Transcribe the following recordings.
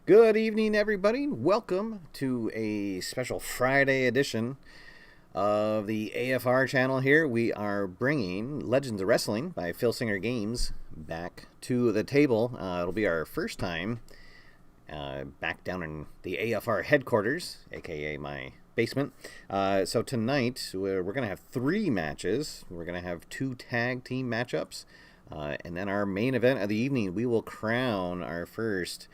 Good evening, everybody. Welcome to a special Friday edition of the AFR channel here. We are bringing Legends of Wrestling by Filsinger Games back to the table. It'll be our first time back down in the AFR headquarters, aka my basement. So tonight we're going to have 3 matches. We're going to have 2 tag team matchups. And then our main event of the evening, we will crown our first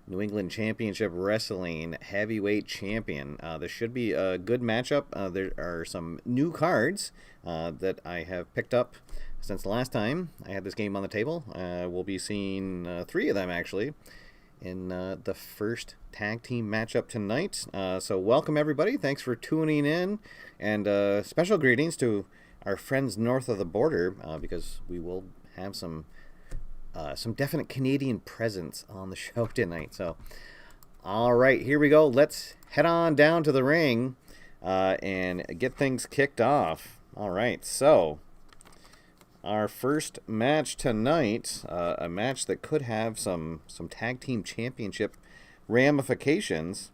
New England Championship Wrestling Heavyweight Champion. This should be a good matchup. There are some new cards that I have picked up since the last time I had this game on the table. We'll be seeing 3 of them, actually, in the first tag team matchup tonight. So welcome, everybody. Thanks for tuning in. And special greetings to our friends north of the border, because we will have some definite Canadian presence on the show tonight. So, all right, here we go. Let's head on down to the ring and get things kicked off. All right, so our first match tonight, a match that could have some tag team championship ramifications,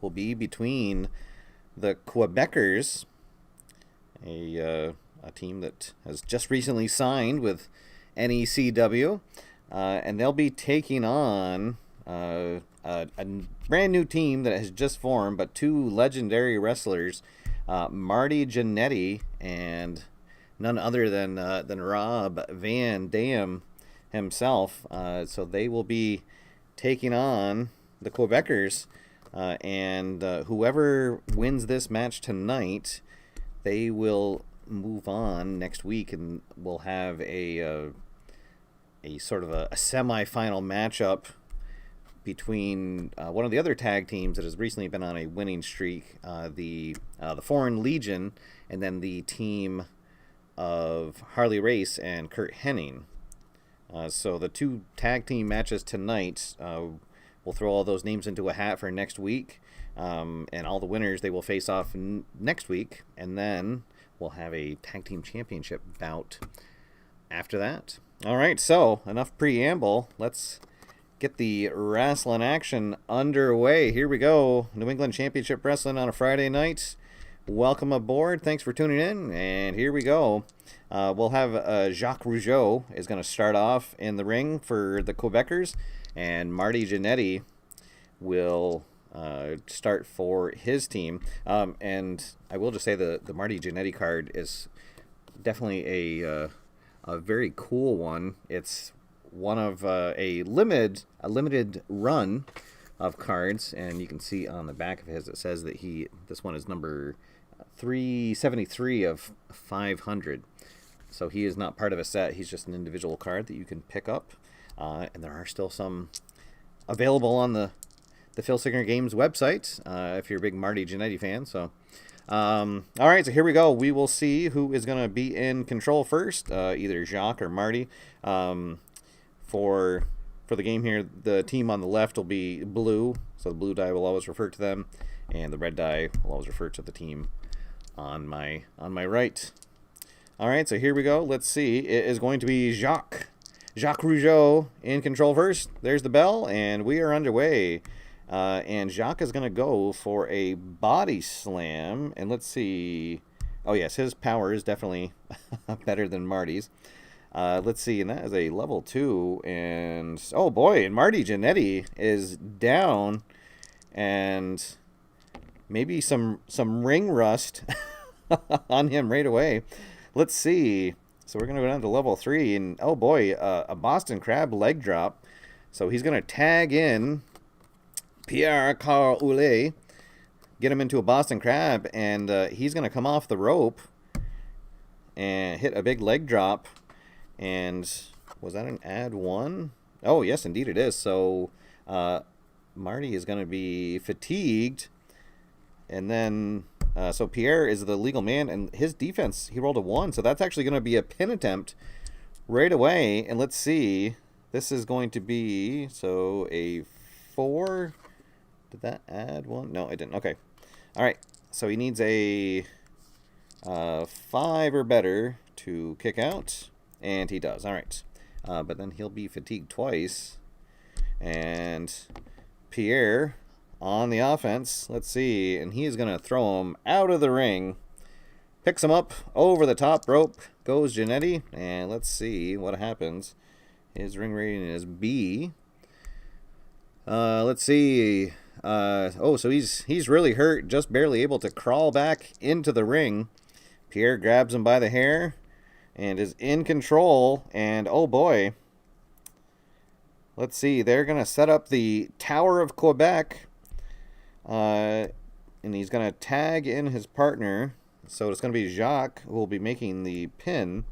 will be between the Quebecers, a team that has just recently signed with NECW, and they'll be taking on a brand new team that has just formed, but 2 legendary wrestlers, Marty Jennetty and none other than Rob Van Dam himself. So they will be taking on the Quebecers, and whoever wins this match tonight, they will move on next week, and we'll have a sort of a semi-final matchup between one of the other tag teams that has recently been on a winning streak, the Foreign Legion, and then the team of Harley Race and Kurt Hennig. So the 2 tag team matches tonight, we'll throw all those names into a hat for next week, and all the winners, they will face off next week, and then we'll have a tag team championship bout after that. All right, so enough preamble. Let's get the wrestling action underway. Here we go. New England Championship Wrestling on a Friday night. Welcome aboard. Thanks for tuning in. And here we go. We'll have Jacques Rougeau is going to start off in the ring for the Quebecers, and Marty Jennetty will start for his team. And I will just say the Marty Jennetty card is definitely a very cool one. It's one of a limited run of cards, and you can see on the back of his it says that this one is number 373 of 500. So he is not part of a set. He's just an individual card that you can pick up, and there are still some available on the Filsinger Games website if you're a big Marty Jennetty fan. So, all right, so here we go. We will see who is going to be in control first, either Jacques or Marty. For the game here, the team on the left will be blue, so the blue die will always refer to them, and the red die will always refer to the team on my right. All right, so here we go. Let's see. It is going to be Jacques Rougeau in control first. There's the bell, and we are underway. And Jacques is going to go for a body slam. And let's see. Oh, yes, his power is definitely better than Marty's. Let's see, and that is a level 2. And, oh, boy, and Marty Jennetty is down. And maybe some ring rust on him right away. Let's see. So we're going to go down to level 3. And, oh, boy, a Boston Crab leg drop. So he's going to tag in Pierre-Carl Oulet, get him into a Boston Crab, and he's going to come off the rope and hit a big leg drop. And was that an add 1? Oh, yes, indeed it is. So Marty is going to be fatigued. And then, so Pierre is the legal man, and his defense, he rolled a 1. So that's actually going to be a pin attempt right away. And let's see. This is going to be, so a 4. Did that add 1? No, it didn't. Okay. All right. So he needs a 5 or better to kick out. And he does. All right. But then he'll be fatigued twice. And Pierre on the offense. Let's see. And he is going to throw him out of the ring. Picks him up over the top rope. Goes Jennetty. And let's see what happens. His ring rating is B. Let's see. Oh, so he's really hurt. Just barely able to crawl back into the ring. Pierre grabs him by the hair and is in control. And, oh, boy. Let's see. They're going to set up the Tower of Quebec. And he's going to tag in his partner. So it's going to be Jacques who will be making the pin.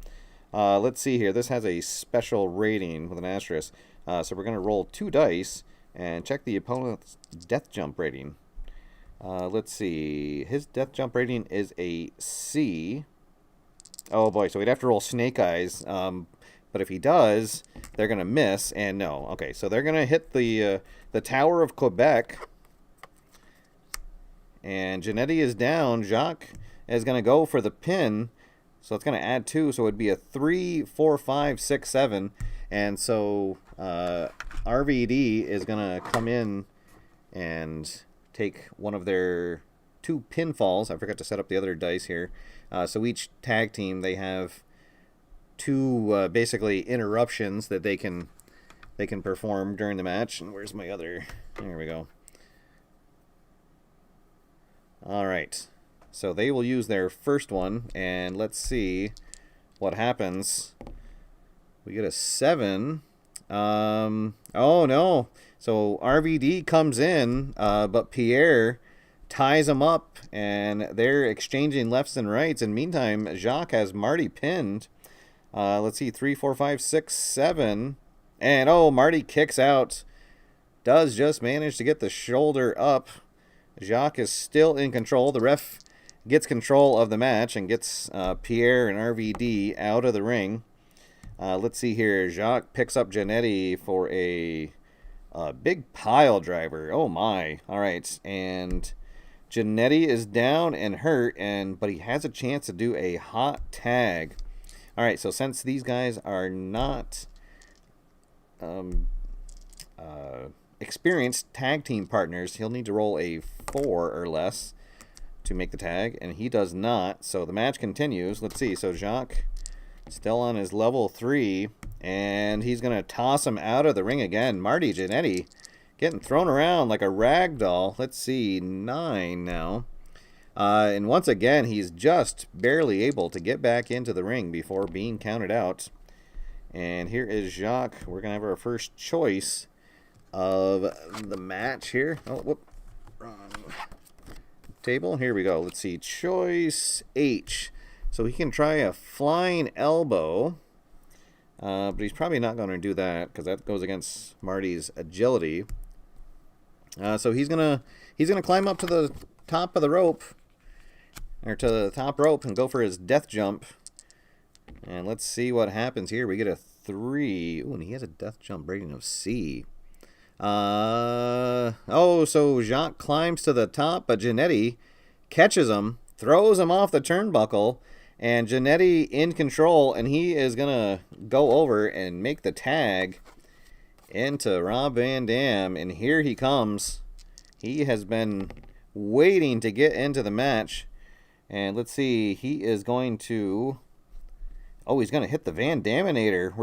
Let's see here. This has a special rating with an asterisk. So we're going to roll 2 dice and check the opponent's death jump rating. Let's see. His death jump rating is a C. Oh, boy. So we'd have to roll snake eyes. But if he does, they're going to miss. And no. Okay, so they're going to hit the Tower of Quebec. And Jennetty is down. Jacques is going to go for the pin. So it's going to add 2. So it would be a 3, 4, 5, 6, 7. And so RVD is going to come in and take one of their 2 pinfalls. I forgot to set up the other dice here. So each tag team, they have 2 basically interruptions that they can perform during the match. And where's my other? There we go. All right. So they will use their first one, and let's see what happens. We get a 7. Oh, no. So RVD comes in, but Pierre ties him up, and they're exchanging lefts and rights. And meantime, Jacques has Marty pinned. Let's see, 3, 4, 5, 6, 7. And, oh, Marty kicks out. Does just manage to get the shoulder up. Jacques is still in control. The ref gets control of the match and gets Pierre and RVD out of the ring. Let's see here. Jacques picks up Jennetty for a big pile driver. Oh, my. All right. And Jennetty is down and hurt, but he has a chance to do a hot tag. All right. So since these guys are not experienced tag team partners, he'll need to roll a 4 or less to make the tag, and he does not. So the match continues. Let's see. So Jacques still on his level 3, and he's going to toss him out of the ring again. Marty Jennetty getting thrown around like a rag doll. Let's see, 9 now. And once again, he's just barely able to get back into the ring before being counted out. And here is Jacques. We're going to have our first choice of the match here. Oh, whoop. Wrong table. Here we go. Let's see. Choice H. So he can try a flying elbow. But he's probably not going to do that because that goes against Marty's agility. So he's gonna climb up to the top of the rope, or to the top rope, and go for his death jump. And let's see what happens here. We get a 3. Ooh, and he has a death jump rating of C. So Jacques climbs to the top, but Jennetty catches him, throws him off the turnbuckle, and Jennetty in control, and he is going to go over and make the tag into Rob Van Dam, and here he comes. He has been waiting to get into the match, and let's see, he is going to... Oh, he's going to hit the Van Daminator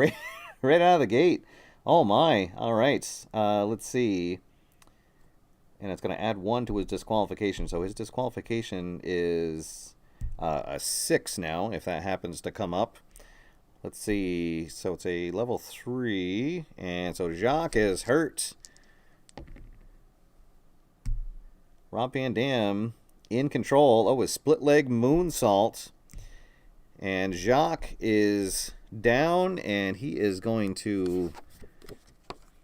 right out of the gate. Oh, my. All right. Let's see. And it's going to add 1 to his disqualification. So his disqualification is a 6 now, if that happens to come up. Let's see. So it's a level 3. And so Jacques is hurt. Rob Van Dam in control. Oh, his split leg moonsault. And Jacques is down, and he is going to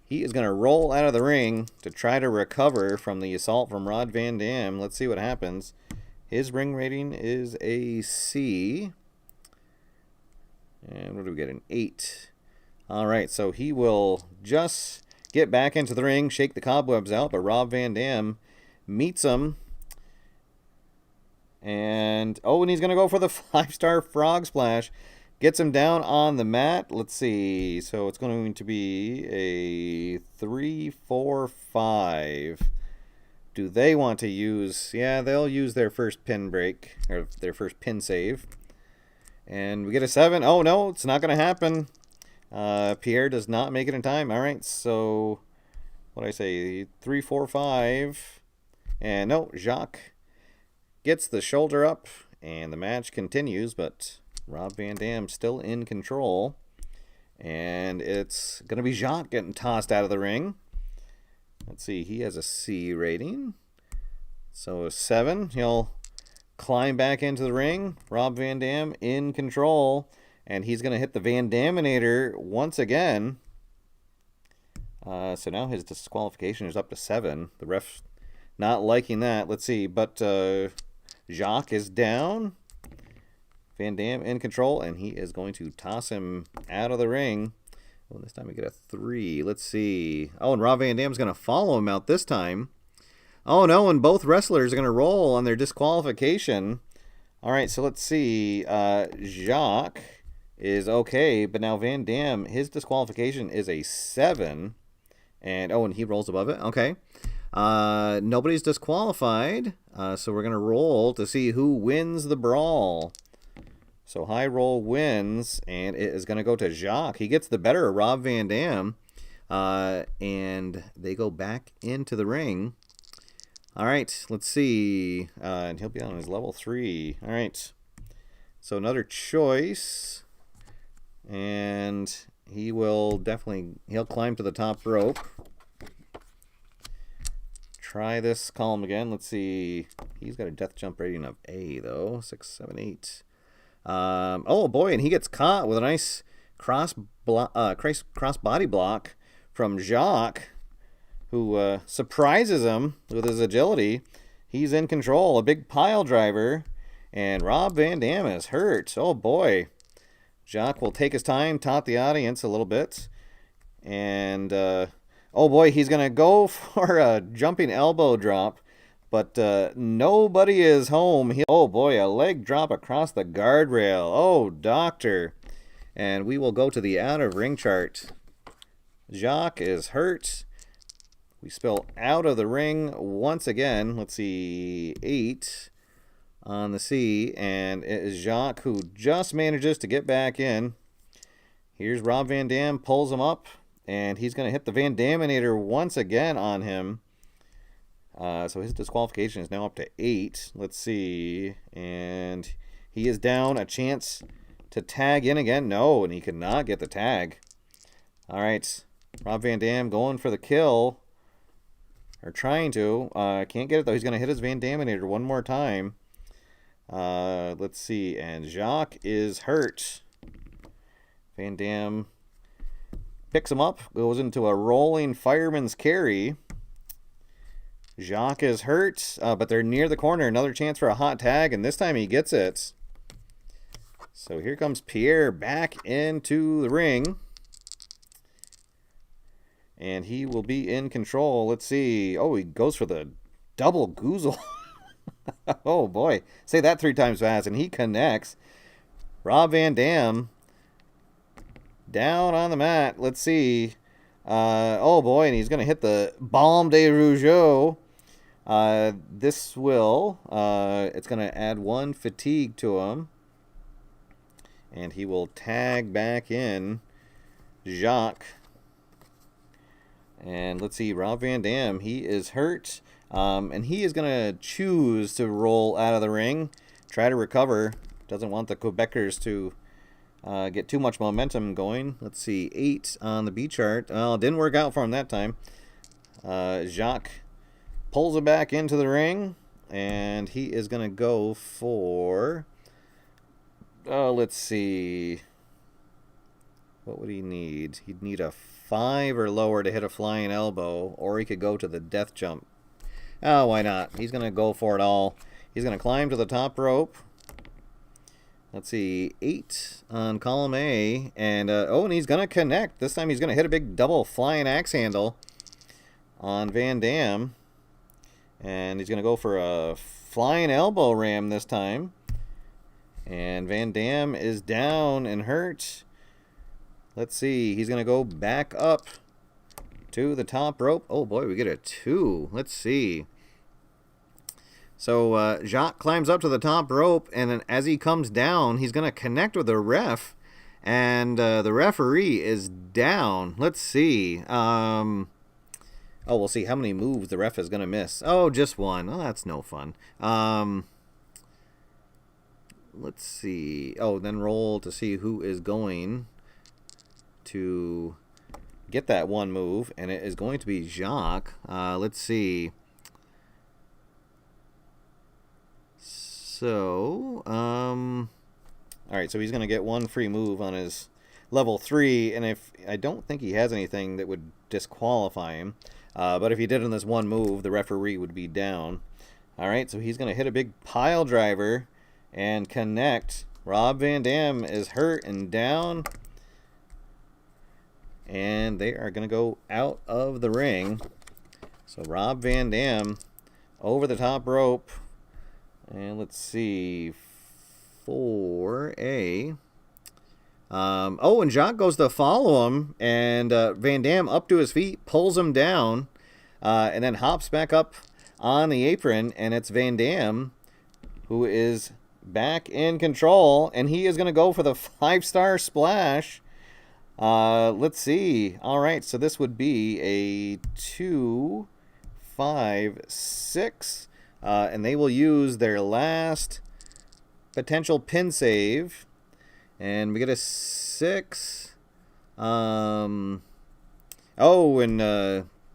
roll out of the ring to try to recover from the assault from Rob Van Dam. Let's see what happens. His ring rating is a C. And what do we get? An 8. All right, so he will just get back into the ring, shake the cobwebs out, but Rob Van Dam meets him. And he's going to go for the 5-star frog splash. Gets him down on the mat. Let's see. So it's going to be a 3, 4, 5. Do they want to use... Yeah, they'll use their first pin break, or their first pin save. And we get a 7. Oh, no, it's not going to happen. Pierre does not make it in time. All right, so what do I say? 3, 4, 5. And no, Jacques gets the shoulder up, and the match continues, but Rob Van Dam still in control. And it's going to be Jacques getting tossed out of the ring. Let's see, he has a C rating. So a 7. He'll climb back into the ring. Rob Van Dam in control, and he's going to hit the Van Daminator once again. So now his disqualification is up to 7. The ref not liking that. Let's see, but... Jacques is down. Van Dam in control, and he is going to toss him out of the ring. Well, this time we get a 3. Let's see. Oh, and Rob Van Dam's going to follow him out this time. Oh, no, and both wrestlers are going to roll on their disqualification. All right, so let's see. Jacques is okay, but now Van Dam, his disqualification is a 7. And he rolls above it. Okay. Nobody's disqualified, so we're going to roll to see who wins the brawl. So high roll wins, and it is going to go to Jacques. He gets the better of Rob Van Dam, and they go back into the ring. All right, let's see. And he'll be on his level 3. All right, so another choice, and he'll climb to the top rope. Try this column again. Let's see. He's got a death jump rating of A, though. 6, 7, 8. Oh, boy, and he gets caught with a nice cross body block from Jacques, who surprises him with his agility. He's in control. A big pile driver. And Rob Van Dam is hurt. Oh, boy. Jacques will take his time, taunt the audience a little bit. And... oh, boy, he's going to go for a jumping elbow drop, but nobody is home. Oh, boy, a leg drop across the guardrail. Oh, doctor. And we will go to the out-of-ring chart. Jacques is hurt. We spill out of the ring once again. Let's see, 8 on the C, and it is Jacques who just manages to get back in. Here's Rob Van Dam, pulls him up. And he's going to hit the Van Daminator once again on him. So his disqualification is now up to 8. Let's see. And he is down. A chance to tag in again. No, and he could not get the tag. All right, Rob Van Dam going for the kill. Or trying to. Can't get it, though. He's going to hit his Van Daminator one more time. Let's see. And Jacques is hurt. Van Dam picks him up. Goes into a rolling fireman's carry. Jacques is hurt, but they're near the corner. Another chance for a hot tag, and this time he gets it. So here comes Pierre back into the ring. And he will be in control. Let's see. Oh, he goes for the double goozle. Oh, boy. Say that 3 times fast, and he connects. Rob Van Dam down on the mat. Let's see. Oh, boy, and he's going to hit the Balm de Rougeau. This will, it's going to add 1 fatigue to him. And he will tag back in Jacques. And let's see, Rob Van Dam, he is hurt. And he is going to choose to roll out of the ring, try to recover. Doesn't want the Quebecers to get too much momentum going. Let's see, 8 on the B chart. Well, it didn't work out for him that time. Jacques pulls it back into the ring, and he is going to go for, let's see, what would he need? He'd need a 5 or lower to hit a flying elbow, or he could go to the death jump. Oh, why not? He's going to go for it all. He's going to climb to the top rope. Let's see, 8 on column A, and and he's going to connect. This time he's going to hit a big double flying axe handle on Van Dam, and he's going to go for a flying elbow ram this time. And Van Dam is down and hurt. Let's see. He's going to go back up to the top rope. Oh, boy, we get a 2. Let's see. So Jacques climbs up to the top rope, and then as he comes down, he's going to connect with the ref, and the referee is down. Let's see. Oh, we'll see how many moves the ref is going to miss. Oh, just 1. Oh, that's no fun. Let's see. Oh, then roll to see who is going to get that 1 move, and it is going to be Jacques. Let's see. So, all right, so he's going to get 1 free move on his level 3, and if I don't think he has anything that would disqualify him, but if he did on this 1 move, the referee would be down. All right, so he's going to hit a big pile driver and connect. Rob Van Dam is hurt and down, and they are going to go out of the ring. So Rob Van Dam over the top rope. And let's see, 4A. And Jacques goes to follow him, and Van Dam up to his feet, pulls him down, and then hops back up on the apron, and it's Van Dam who is back in control, and he is going to go for the 5-star splash. Let's see. All right, so this would be a 2, 5, 6. And they will use their last potential pin save. And we get a 6. And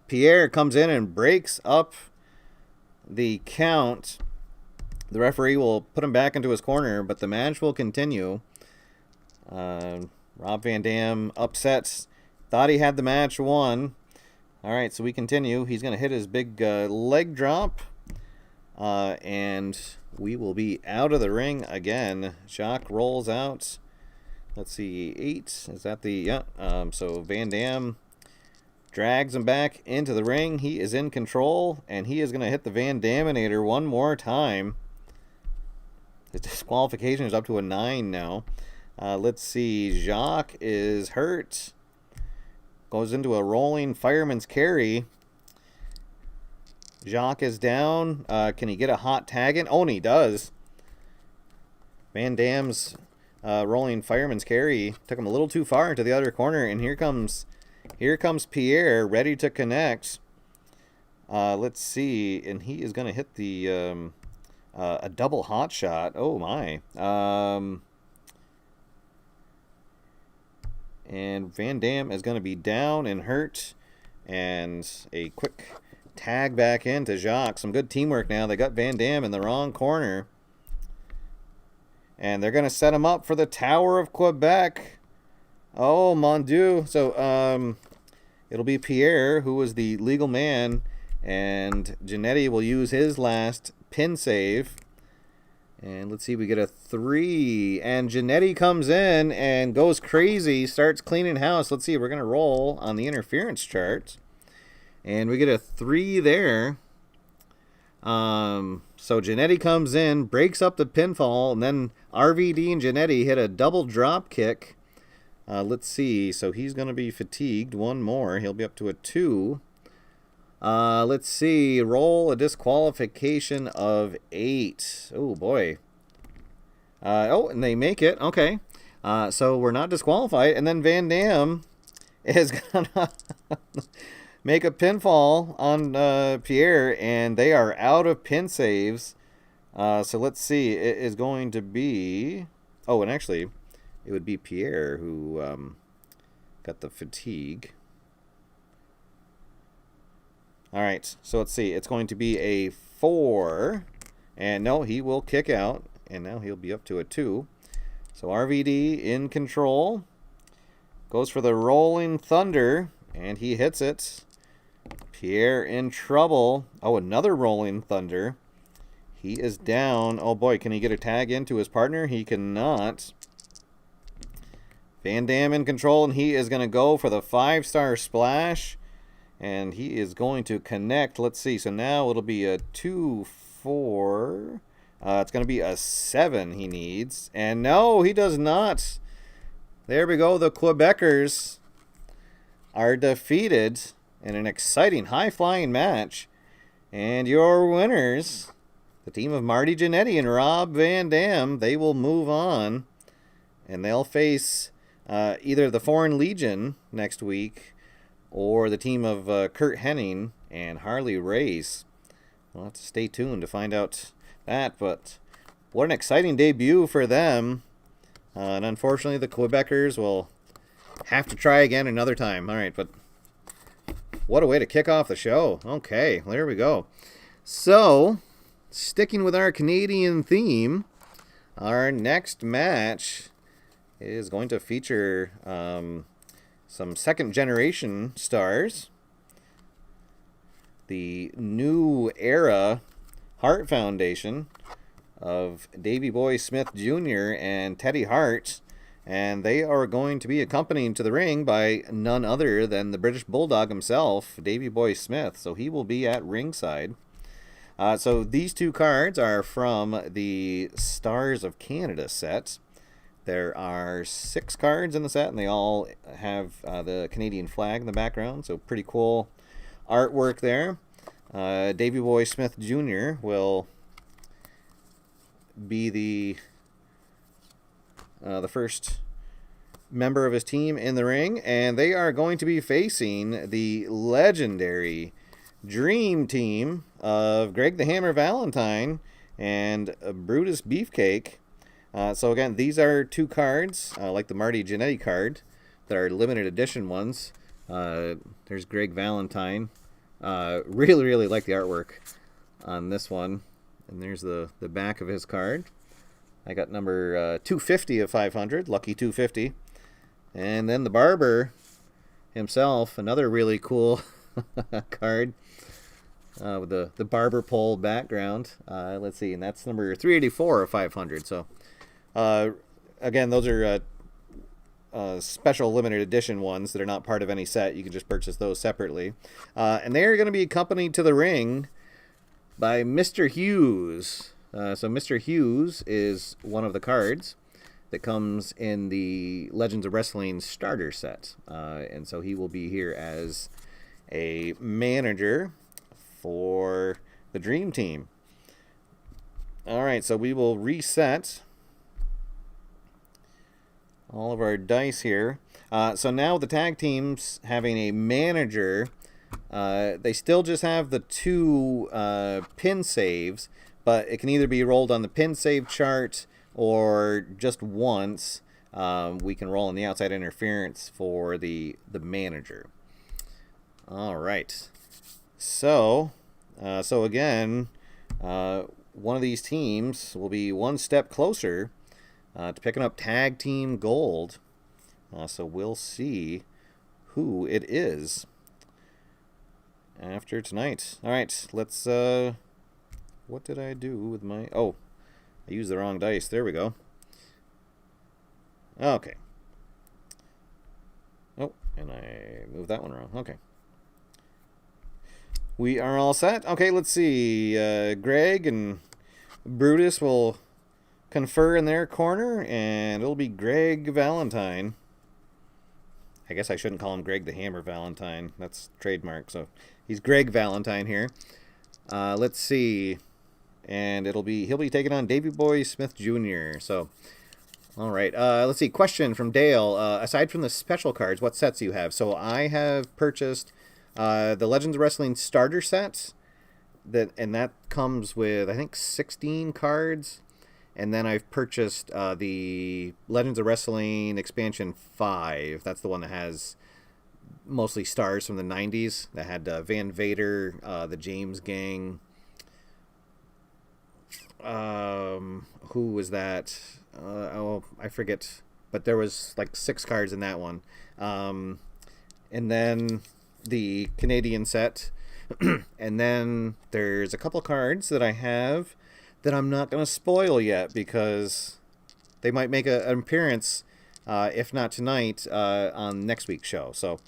Pierre comes in and breaks up the count. The referee will put him back into his corner, but the match will continue. Rob Van Dam upsets. Thought he had the match won. All right, so we continue. He's going to hit his big leg drop. And we will be out of the ring again. Jacques rolls out. Let's see, 8. Is that the... Yeah. So Van Dam drags him back into the ring. He is in control, and he is going to hit the Van Daminator 1 more time. The disqualification is up to a 9 now. Let's see. Jacques is hurt. Goes into a rolling fireman's carry. Jacques is down. Can he get a hot tag in? Oh, and he does. Van Dam's rolling fireman's carry took him a little too far into the other corner, and here comes Pierre ready to connect. Let's see, and he is going to hit the a double hot shot. Oh my. And Van Dam is going to be down and hurt. And a quick tag back into Jacques. Some good teamwork now. They got Van Dam in the wrong corner. And they're going to set him up for the Tower of Quebec. Oh, mon Dieu. So, it'll be Pierre, who was the legal man. And Jennetty will use his last pin save. And let's see, we get a 3. And Jennetty comes in and goes crazy, starts cleaning house. Let's see, we're going to roll on the interference chart. And we get a 3 there. So Jennetty comes in, breaks up the pinfall, and then RVD and Jennetty hit a double drop kick. Let's see, so he's going to be fatigued. One more, he'll be up to a 2. Let's see, roll a disqualification of 8. Oh, boy. And they make it. Okay. So we're not disqualified. And then Van Dam is going to make a pinfall on Pierre, and they are out of pin saves. So let's see. It is going to be... Oh, and actually, it would be Pierre who got the fatigue. All right, so let's see. It's going to be a 4. And no, he will kick out. And now he'll be up to a 2. So RVD in control. Goes for the Rolling Thunder. And he hits it. Pierre in trouble. Oh, another Rolling Thunder. He is down. Oh, boy, can he get a tag into his partner? He cannot. Van Dam in control, and he is going to go for the 5-star splash. And he is going to connect. Let's see. So now it'll be a 2-4. It's going to be a 7 he needs. And no, he does not. There we go. The Quebecers are defeated in an exciting high-flying match. And your winners, the team of Marty Jennetty and Rob Van Dam, they will move on. And they'll face either the Foreign Legion next week or the team of Kurt Henning and Harley Race. We'll have to stay tuned to find out that, but what an exciting debut for them. And unfortunately, the Quebecers will have to try again another time. All right, but what a way to kick off the show. Okay, there we go. So, sticking with our Canadian theme, our next match is going to feature some second-generation stars. The new Era Hart Foundation of Davey Boy Smith Jr. and Teddy Hart. And they are going to be accompanied to the ring by none other than the British Bulldog himself, Davey Boy Smith. So he will be at ringside. So these two cards are from the Stars of Canada set. There are 6 cards in the set, and they all have the Canadian flag in the background. So pretty cool artwork there. Davey Boy Smith Jr. will be the first member of his team in the ring, and they are going to be facing the legendary Dream Team of Greg the Hammer Valentine and Brutus Beefcake. So again, these are 2 cards, like the Marty Jennetty card, that are limited edition ones. There's Greg Valentine. Really like the artwork on this one. And there's the back of his card. I got number 250 of 500, lucky 250. And then the Barber himself, another really cool card with the Barber pole background. Let's see, and that's number 384 of 500. So, again, those are special limited edition ones that are not part of any set. You can just purchase those separately. And they are going to be accompanied to the ring by Mr. Hughes. So Mr. Hughes is one of the cards that comes in the Legends of Wrestling starter set. And so he will be here as a manager for the Dream Team. All right, so we will reset all of our dice here. So now the tag teams having a manager, they still just have the 2 pin saves, but it can either be rolled on the pin save chart or just once. we can roll in the outside interference for the manager. All right. So again, one of these teams will be one step closer to picking up tag team gold. So we'll see who it is after tonight. All right, let's, what did I do with my, oh, I used the wrong dice. There we go. Okay. Oh, and I moved that one wrong. Okay. We are all set. Okay, let's see. Greg and Brutus will confer in their corner, and it'll be Greg Valentine. I guess I shouldn't call him Greg the Hammer Valentine. That's trademark, so he's Greg Valentine here. Let's see. And he'll be taking on Davey Boy Smith Jr. So, all right. Let's see. Question from Dale. Aside from the special cards, what sets do you have? So I have purchased the Legends of Wrestling starter set, and that comes with, I think, 16 cards. And then I've purchased the Legends of Wrestling Expansion 5. That's the one that has mostly stars from the 90s. That had Van Vader, the James Gang. Who was that? I forget. But there was like 6 cards in that one. And then the Canadian set. And then there's a couple cards that I have that I'm not going to spoil yet because they might make an appearance, if not tonight, on next week's show. So,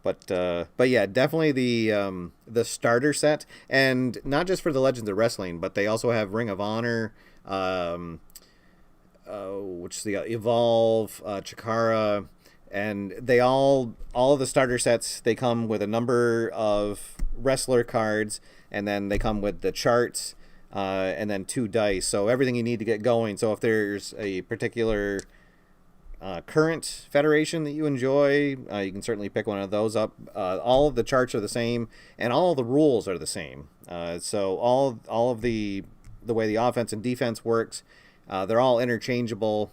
but yeah, definitely the starter set, and not just for the Legends of Wrestling, but they also have Ring of Honor, which is the Evolve, Chikara, and they all of the starter sets, they come with a number of wrestler cards. And then they come with the charts, and then 2 dice. So everything you need to get going. So if there's a particular current federation that you enjoy, you can certainly pick one of those up. All of the charts are the same, and all of the rules are the same. So all of the way the offense and defense works, they're all interchangeable.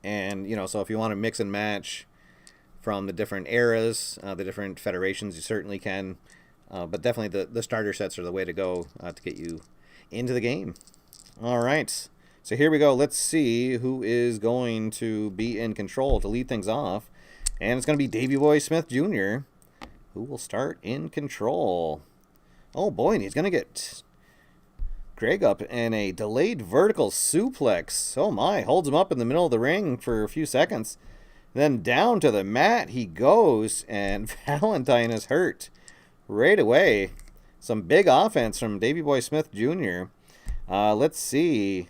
And so if you want to mix and match from the different eras, the different federations, you certainly can. But definitely the starter sets are the way to go to get you into the game. All right. So here we go. Let's see who is going to be in control to lead things off. And it's going to be Davey Boy Smith Jr., who will start in control. Oh, boy. And he's going to get Greg up in a delayed vertical suplex. Oh, my. Holds him up in the middle of the ring for a few seconds. Then down to the mat he goes. And Valentine is hurt right away. Some big offense from Davey Boy Smith Jr. Let's see.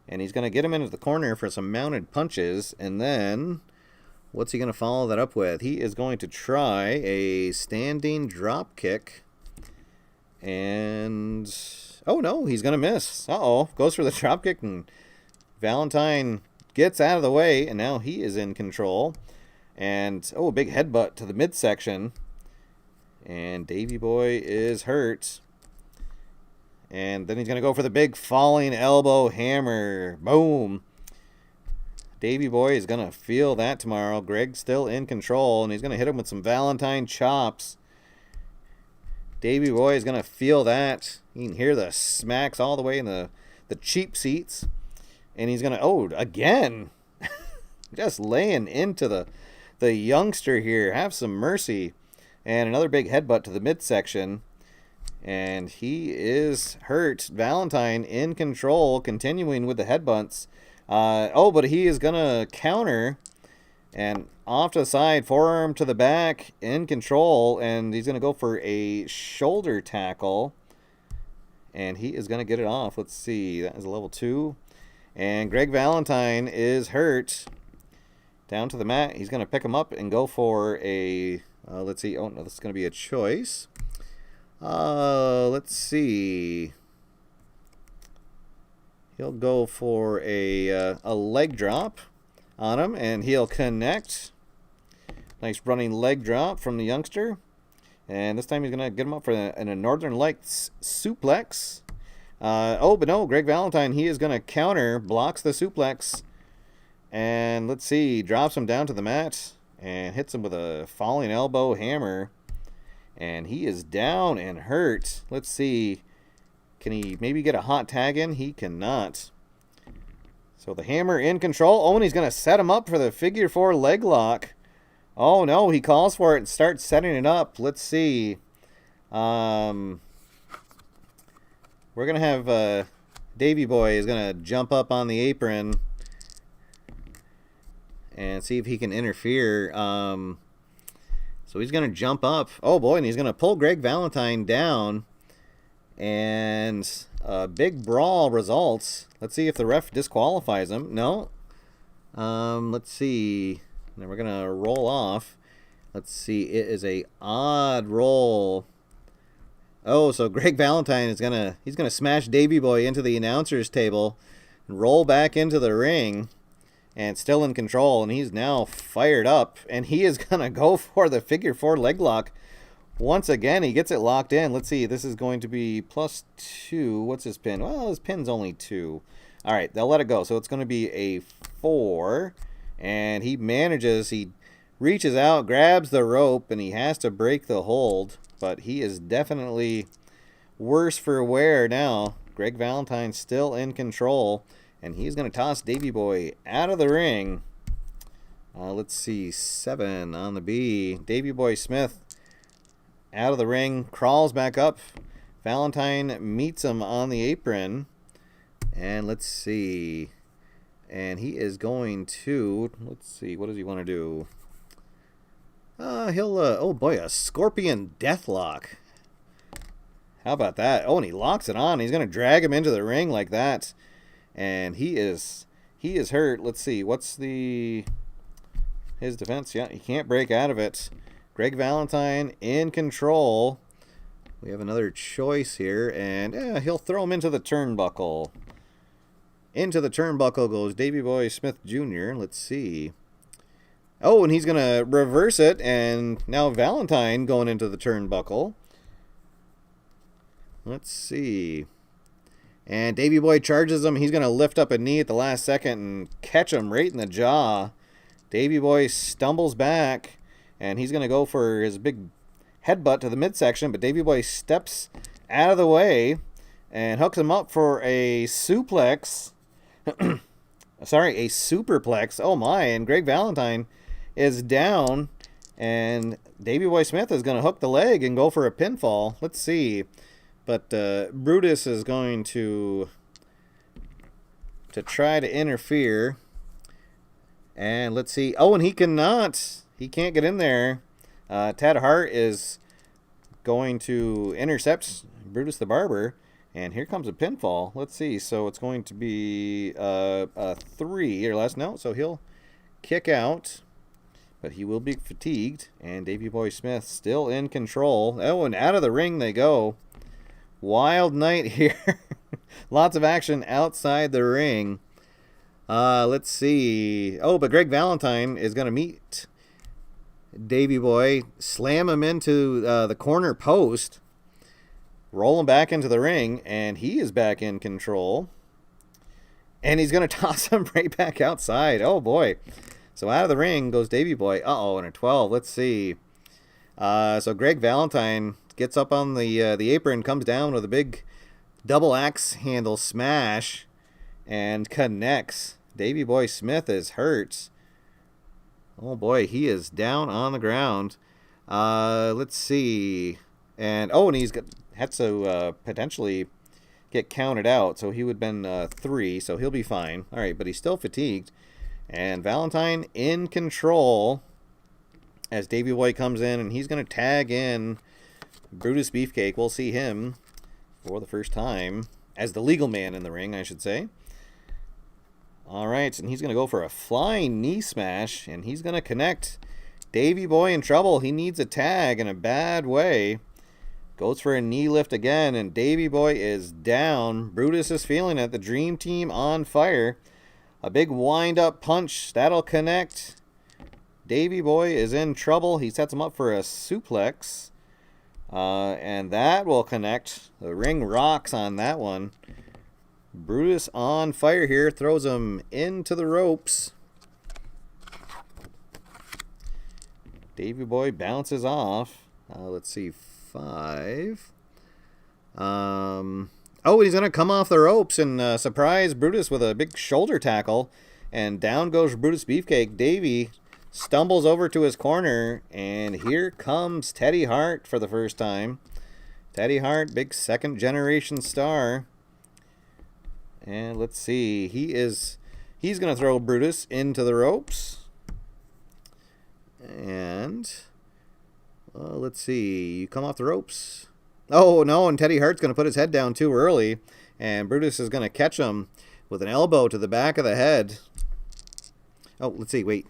And he's going to get him into the corner for some mounted punches. And then, what's he going to follow that up with? He is going to try a standing drop kick. And, oh no, he's going to miss. Uh-oh, goes for the drop kick. And Valentine gets out of the way. And now he is in control. And, oh, a big headbutt to the midsection. And Davey Boy is hurt. And then he's going to go for the big falling elbow hammer. Boom. Davey Boy is going to feel that tomorrow. Greg's still in control, and he's going to hit him with some Valentine chops. Davey Boy is going to feel that. You can hear the smacks all the way in the cheap seats. And he's going to, oh, again. Just laying into the youngster here. Have some mercy. And another big headbutt to the midsection. And he is hurt. Valentine in control, continuing with the headbutts. But he is going to counter. And off to the side, forearm to the back, in control. And he's going to go for a shoulder tackle. And he is going to get it off. Let's see. That is a level 2. And Greg Valentine is hurt. Down to the mat. He's going to pick him up and go for a... let's see. Oh, no, this is going to be a choice. Let's see. He'll go for a leg drop on him, and he'll connect. Nice running leg drop from the youngster. And this time he's going to get him up for a Northern Lights suplex. But no, Greg Valentine, he is going to counter, blocks the suplex And let's see, drops him down to the mat and hits him with a falling elbow hammer. And he is down and hurt. Let's see, can he maybe get a hot tag in? He cannot. So the hammer in control. Oh, and he's going to set him up for the figure 4 leg lock. Oh, no, he calls for it and starts setting it up. Let's see. We're going to have Davey Boy is going to jump up on the apron and see if he can interfere. So he's going to jump up. Oh, boy, and he's going to pull Greg Valentine down. And a big brawl results. Let's see if the ref disqualifies him. No. Let's see. Then we're going to roll off. Let's see. It is a odd roll. Oh, so Greg Valentine is he's gonna smash Davey Boy into the announcer's table and roll back into the ring and still in control, and he's now fired up, and he is gonna go for the figure 4 leg lock. Once again, he gets it locked in. Let's see, this is going to be +2. What's his pin? Well, his pin's only 2. All right, they'll let it go. So it's going to be a 4, and he reaches out, grabs the rope, and he has to break the hold. But he is definitely worse for wear now. Greg Valentine's still in control, and he's going to toss Davey Boy out of the ring. Let's see, 7 on the B. Davey Boy Smith out of the ring, crawls back up. Valentine meets him on the apron. And let's see. And he is going to, let's see, what does he want to do? Oh boy, a scorpion deathlock. How about that? Oh, and he locks it on. He's going to drag him into the ring like that. And he is hurt. Let's see, what's his defense? Yeah, he can't break out of it. Greg Valentine in control. We have another choice here, and he'll throw him into the turnbuckle. Into the turnbuckle goes Davey Boy Smith Jr. Let's see. Oh, and he's going to reverse it, and now Valentine going into the turnbuckle. Let's see. And Davey Boy charges him. He's going to lift up a knee at the last second and catch him right in the jaw. Davey Boy stumbles back, and he's going to go for his big headbutt to the midsection, but Davey Boy steps out of the way and hooks him up for a suplex. Sorry, a superplex. Oh my, and Greg Valentine is down, and Davey Boy Smith is going to hook the leg and go for a pinfall. Let's see. But Brutus is going to try to interfere. And let's see. Oh, and he cannot. He can't get in there. Ted Hart is going to intercept Brutus the Barber. And here comes a pinfall. Let's see. So it's going to be a 3 or less. No, so he'll kick out. But he will be fatigued. And Davey Boy Smith still in control. Oh, and out of the ring they go. Wild night here. Lots of action outside the ring. Let's see. Oh, but Greg Valentine is going to meet Davey Boy, slam him into the corner post, roll him back into the ring, and he is back in control. And he's going to toss him right back outside. Oh, boy. So out of the ring goes Davey Boy. Uh-oh, and a 12. Let's see. So Greg Valentine gets up on the apron, comes down with a big double axe handle smash, and connects. Davey Boy Smith is hurt. Oh boy, he is down on the ground. Let's see. And he's had to potentially get counted out, so he would have been 3, so he'll be fine. All right, but he's still fatigued. And Valentine in control as Davey Boy comes in, and he's going to tag in Brutus Beefcake. We'll see him for the first time as the legal man in the ring, I should say. All right, and he's going to go for a flying knee smash, and he's going to connect. Davey Boy in trouble. He needs a tag in a bad way. Goes for a knee lift again, and Davey Boy is down. Brutus is feeling it. The Dream Team on fire. A big wind-up punch. That'll connect. Davey Boy is in trouble. He sets him up for a suplex. And that will connect. The ring rocks on that one. Brutus on fire here. Throws him into the ropes. Davey Boy bounces off. Let's see, 5. Oh, he's going to come off the ropes and surprise Brutus with a big shoulder tackle. And down goes Brutus Beefcake. Davey stumbles over to his corner. And here comes Teddy Hart for the first time. Teddy Hart, big second-generation star. And let's see. He's going to throw Brutus into the ropes. And let's see. You come off the ropes. Oh, no, and Teddy Hart's going to put his head down too early. And Brutus is going to catch him with an elbow to the back of the head. Oh, let's see. Wait.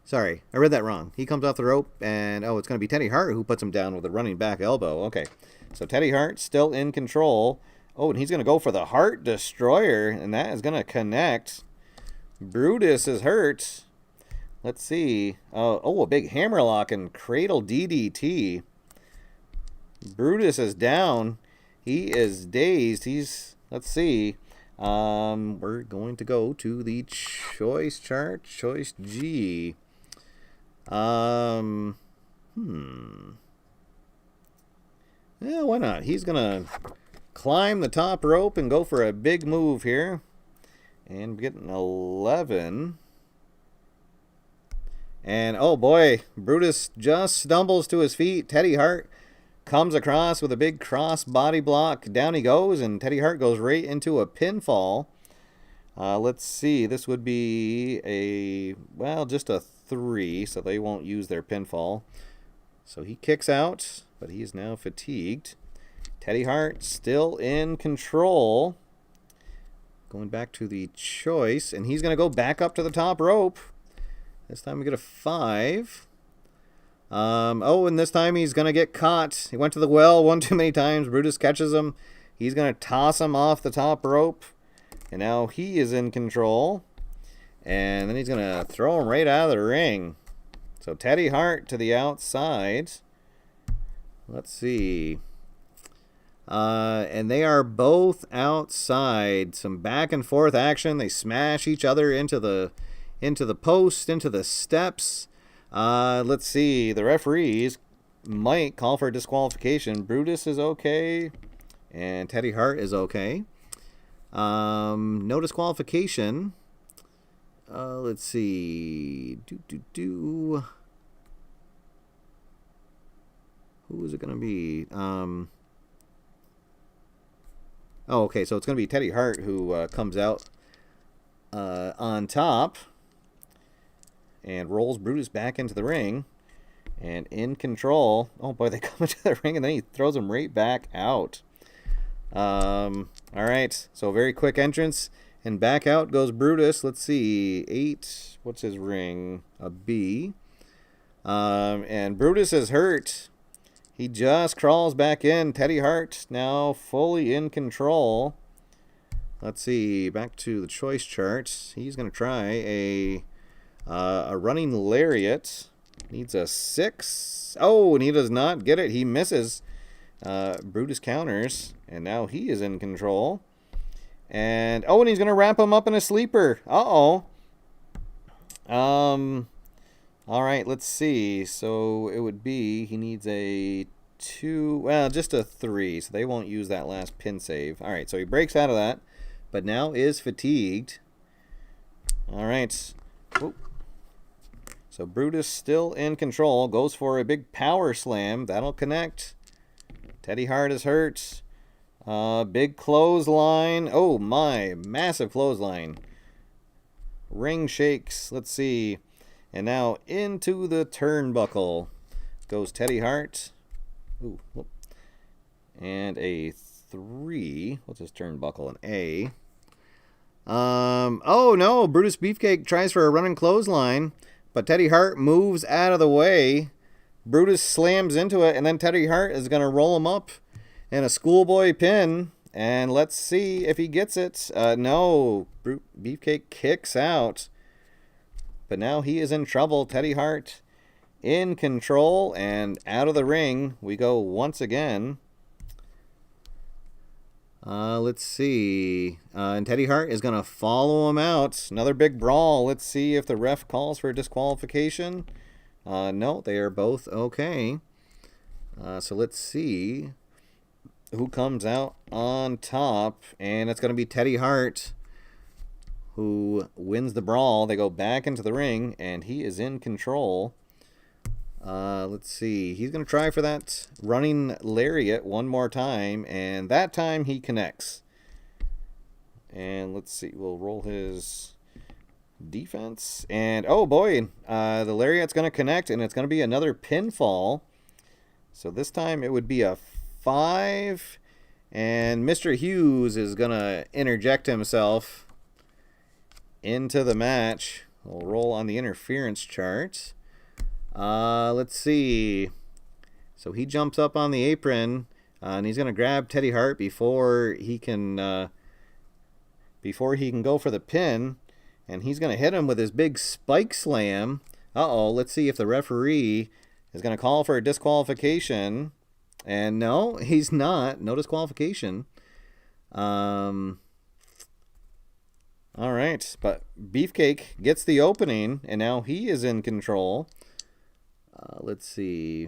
Sorry, I read that wrong. He comes off the rope, and it's going to be Teddy Hart who puts him down with a running back elbow. Okay, so Teddy Hart still in control. Oh, and he's going to go for the Heart Destroyer, and that is going to connect. Brutus is hurt. Let's see. A big hammerlock and cradle DDT. Brutus is down. He is dazed. Let's see. We're going to go to the choice chart. Choice G. Yeah, why not? He's going to climb the top rope and go for a big move here. And getting 11. And, oh boy, Brutus just stumbles to his feet. Teddy Hart comes across with a big cross body block. Down he goes, and Teddy Hart goes right into a pinfall. Let's see. This would be just a 3, so they won't use their pinfall. So he kicks out, but he is now fatigued. Teddy Hart still in control. Going back to the choice, and he's going to go back up to the top rope. This time we get a 5. And this time he's going to get caught. He went to the well one too many times. Brutus catches him. He's going to toss him off the top rope. And now he is in control. And then he's going to throw him right out of the ring. So Teddy Hart to the outside. Let's see. And they are both outside. Some back and forth action. They smash each other into the post, into the steps. Let's see. The referees might call for a disqualification. Brutus is okay, and Teddy Hart is okay. No disqualification. Let's see. Who is it going to be? Okay, so it's going to be Teddy Hart who comes out on top and rolls Brutus back into the ring and in control. Oh boy, they come into the ring and then he throws him right back out. All right, so very quick entrance and back out goes Brutus. Let's see, 8. What's his ring? A B. And Brutus is hurt. He just crawls back in. Teddy Hart now fully in control. Let's see. Back to the choice chart. He's going to try a running lariat. Needs a 6. Oh, and he does not get it. He misses. Brutus counters. And now he is in control. And he's going to wrap him up in a sleeper. Uh-oh. All right, let's see. So it would be, he needs a 2, just a 3. So they won't use that last pin save. All right, so he breaks out of that, but now is fatigued. All right. Whoop. So Brutus still in control, goes for a big power slam. That'll connect. Teddy Hart is hurt. Big clothesline. Oh my, massive clothesline. Ring shakes. Let's see. And now into the turnbuckle goes Teddy Hart. Ooh, whoop. And a 3. What's his turnbuckle? An A. Oh no, Brutus Beefcake tries for a running clothesline, but Teddy Hart moves out of the way. Brutus slams into it, and then Teddy Hart is going to roll him up in a schoolboy pin. And let's see if he gets it. No, Beefcake kicks out. But now he is in trouble. Teddy Hart in control and out of the ring we go once again. Let's see. And Teddy Hart is going to follow him out. Another big brawl. Let's see if the ref calls for a disqualification. No, they are both okay. So let's see who comes out on top. And it's going to be Teddy Hart who wins the brawl. They go back into the ring, and he is in control. Let's see. He's going to try for that running lariat one more time, and that time he connects. And let's see. We'll roll his defense. And, oh, boy, the lariat's going to connect, and it's going to be another pinfall. So this time it would be a 5, and Mr. Hughes is going to interject himself into the match. We'll roll on the interference chart. Let's see. So he jumps up on the apron, and he's going to grab Teddy Hart before he can go for the pin, and he's going to hit him with his big spike slam. Uh-oh, let's see if the referee is going to call for a disqualification. And no, he's not. No disqualification. All right, but Beefcake gets the opening, and now he is in control. Let's see.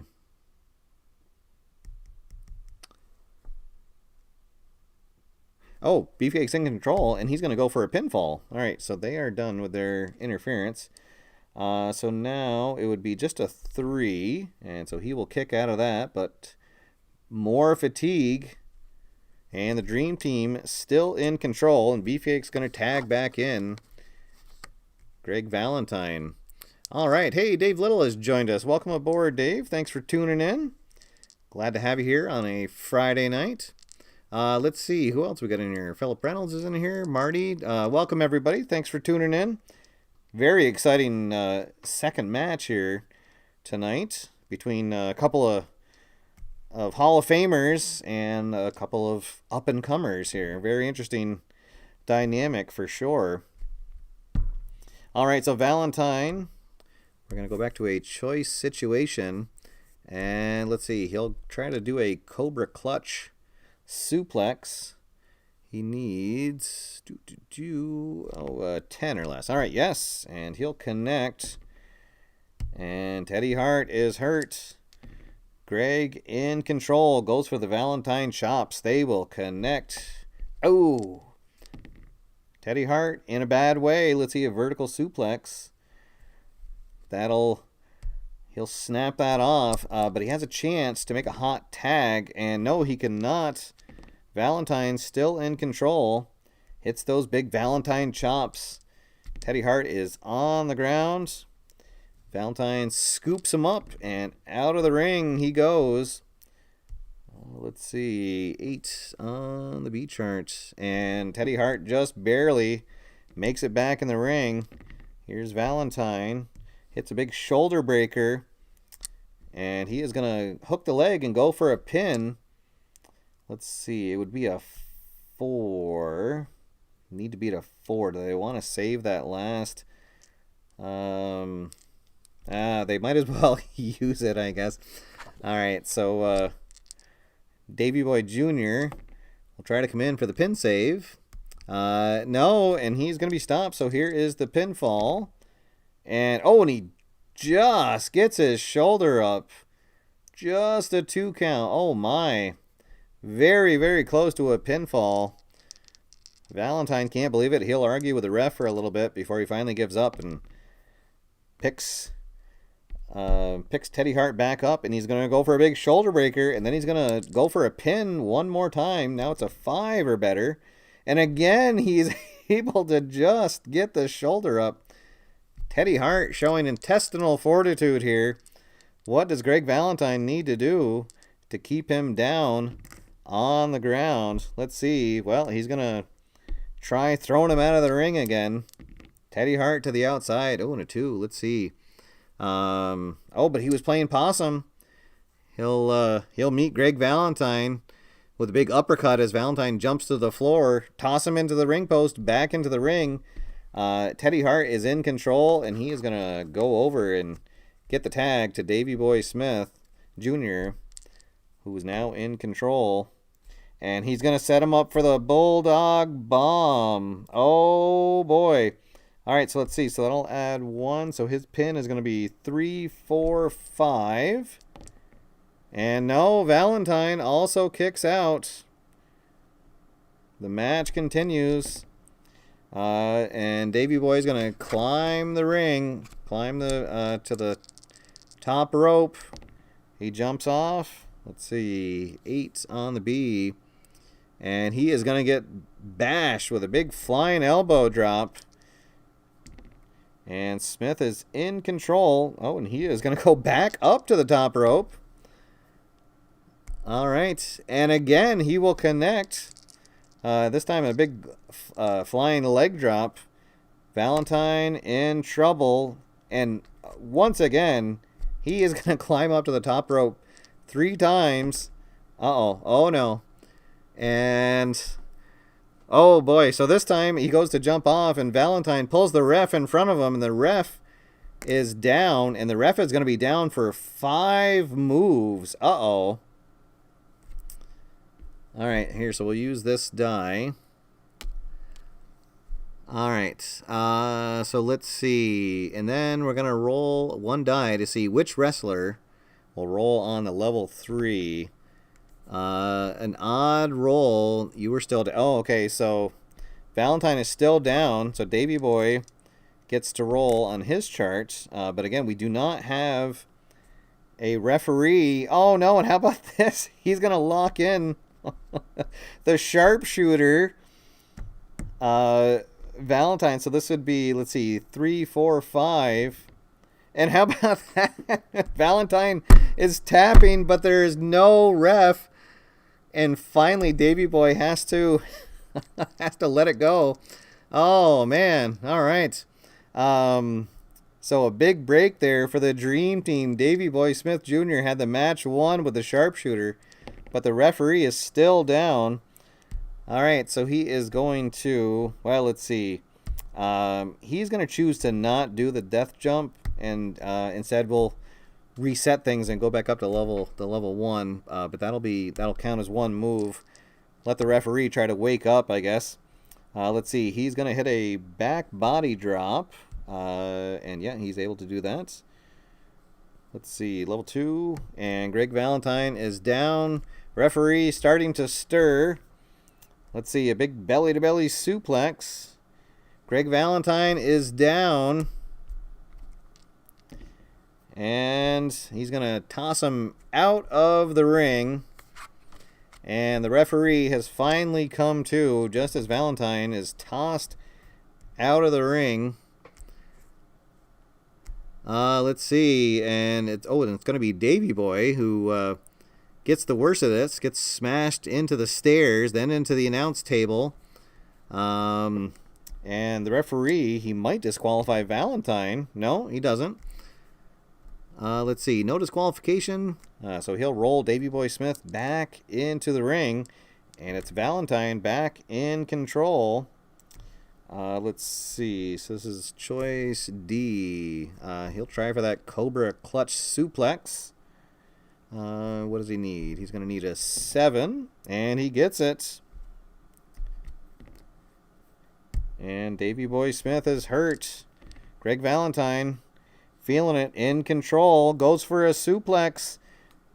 Oh, Beefcake's in control, and he's going to go for a pinfall. All right, so they are done with their interference. So now it would be just a 3, and so he will kick out of that, but more fatigue, and the Dream Team still in control, and Beefcake's going to tag back in Greg Valentine. All right. Hey, Dave Little has joined us. Welcome aboard, Dave. Thanks for tuning in. Glad to have you here on a Friday night. Let's see. Who else we got in here? Philip Reynolds is in here. Marty. Welcome, everybody. Thanks for tuning in. Very exciting second match here tonight between a couple of Hall of Famers and a couple of up-and-comers here. Very interesting dynamic for sure. All right, so Valentine... We're going to go back to a choice situation, and let's see. He'll try to do a Cobra Clutch suplex. He needs 10 or less. All right, yes, and he'll connect. And Teddy Hart is hurt. Greg in control, goes for the Valentine chops. They will connect. Oh, Teddy Hart in a bad way. Let's see a vertical suplex. He'll snap that off, but he has a chance to make a hot tag, and no, he cannot. Valentine's still in control. Hits those big Valentine chops. Teddy Hart is on the ground. Valentine scoops him up, and out of the ring he goes. Let's see, 8 on the B chart, and Teddy Hart just barely makes it back in the ring. Here's Valentine. Hits a big shoulder breaker, and he is going to hook the leg and go for a pin. Let's see. It would be a 4. Need to beat a 4. Do they want to save that last? They might as well use it, I guess. All right, so Davey Boy Jr. will try to come in for the pin save. No, and he's going to be stopped, so here is the pinfall. And he just gets his shoulder up. Just a 2 count. Oh, my. Very, very close to a pinfall. Valentine can't believe it. He'll argue with the ref for a little bit before he finally gives up and picks Teddy Hart back up, and he's going to go for a big shoulder breaker, and then he's going to go for a pin one more time. Now it's a 5 or better. And again, he's able to just get the shoulder up. Teddy Hart showing intestinal fortitude here. What does Greg Valentine need to do to keep him down on the ground? Let's see. Well, he's going to try throwing him out of the ring again. Teddy Hart to the outside. And a 2. Let's see. But he was playing possum. He'll meet Greg Valentine with a big uppercut as Valentine jumps to the floor, toss him into the ring post, back into the ring. Teddy Hart is in control, and he is going to go over and get the tag to Davey Boy Smith Jr., who is now in control. And he's going to set him up for the Bulldog Bomb. Oh, boy. All right, so let's see. So that'll add 1. So his pin is going to be 3, 4, 5. And no, Valentine also kicks out. The match continues. And Davey Boy is going to climb the ring. Climb the to the top rope. He jumps off. Let's see. 8 on the B. And he is going to get bashed with a big flying elbow drop. And Smith is in control. Oh, and he is going to go back up to the top rope. All right. And again, he will connect. This time a big flying leg drop. Valentine in trouble. And once again, he is going to climb up to the top rope 3 times. Uh-oh. Oh, no. And, oh, boy. So this time he goes to jump off, and Valentine pulls the ref in front of him, and the ref is down, and the ref is going to be down for 5 moves. Uh-oh. All right, here, so we'll use this die. All right, so let's see. And then we're going to roll 1 die to see which wrestler will roll on the level 3. An odd roll. You were still... Oh, okay, so Valentine is still down, so Davey Boy gets to roll on his chart. But again, we do not have a referee. Oh, no, and how about this? He's going to lock in the sharpshooter, Valentine. So this would be, let's see, 3, 4, 5. And how about that? Valentine is tapping, but there is no ref. And finally, Davey Boy has to let it go. Oh, man. All right. So a big break there for the Dream Team. Davey Boy Smith Jr. had the match won with the sharpshooter, but the referee is still down. All right, so he is going to, well, let's see. He's going to choose to not do the death jump, and instead we'll reset things and go back up to level 1. But that'll count as 1 move. Let the referee try to wake up, I guess. Let's see. He's going to hit a back body drop, and yeah, he's able to do that. Let's see, level 2, and Greg Valentine is down. Referee starting to stir. Let's see, a big belly-to-belly suplex. Greg Valentine is down. And he's going to toss him out of the ring. And the referee has finally come to, just as Valentine is tossed out of the ring. Let's see, and it's going to be Davey Boy who gets the worst of this, gets smashed into the stairs, then into the announce table. And the referee, he might disqualify Valentine. No, he doesn't. Let's see, no disqualification. So he'll roll Davey Boy Smith back into the ring, and it's Valentine back in control. Let's see, so this is choice D. He'll try for that Cobra Clutch Suplex. What does he need? He's going to need a 7, and he gets it. And Davey Boy Smith is hurt. Greg Valentine, feeling it, in control, goes for a suplex,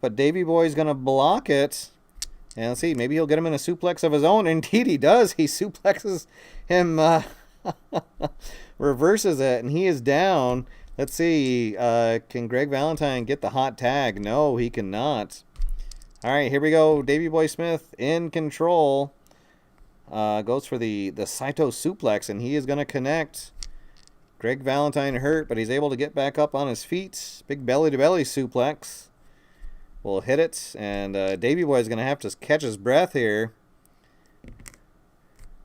but Davey Boy's going to block it. And let's see, maybe he'll get him in a suplex of his own. Indeed he does. He suplexes him, reverses it, and he is down. Let's see, can Greg Valentine get the hot tag? No, he cannot. All right, here we go. Davey Boy Smith in control. Goes for the Saito suplex, and he is going to connect. Greg Valentine hurt, but he's able to get back up on his feet. Big belly-to-belly suplex. We'll hit it, and Davey Boy is going to have to catch his breath here.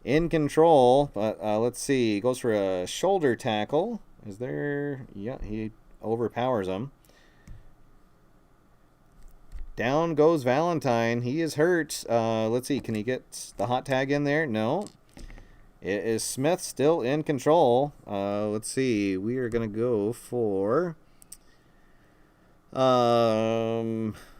In control, but let's see. He goes for a shoulder tackle. Is there... Yeah, he overpowers him. Down goes Valentine. He is hurt. Let's see. Can he get the hot tag in there? No. It is Smith still in control. Let's see. We are going to go for...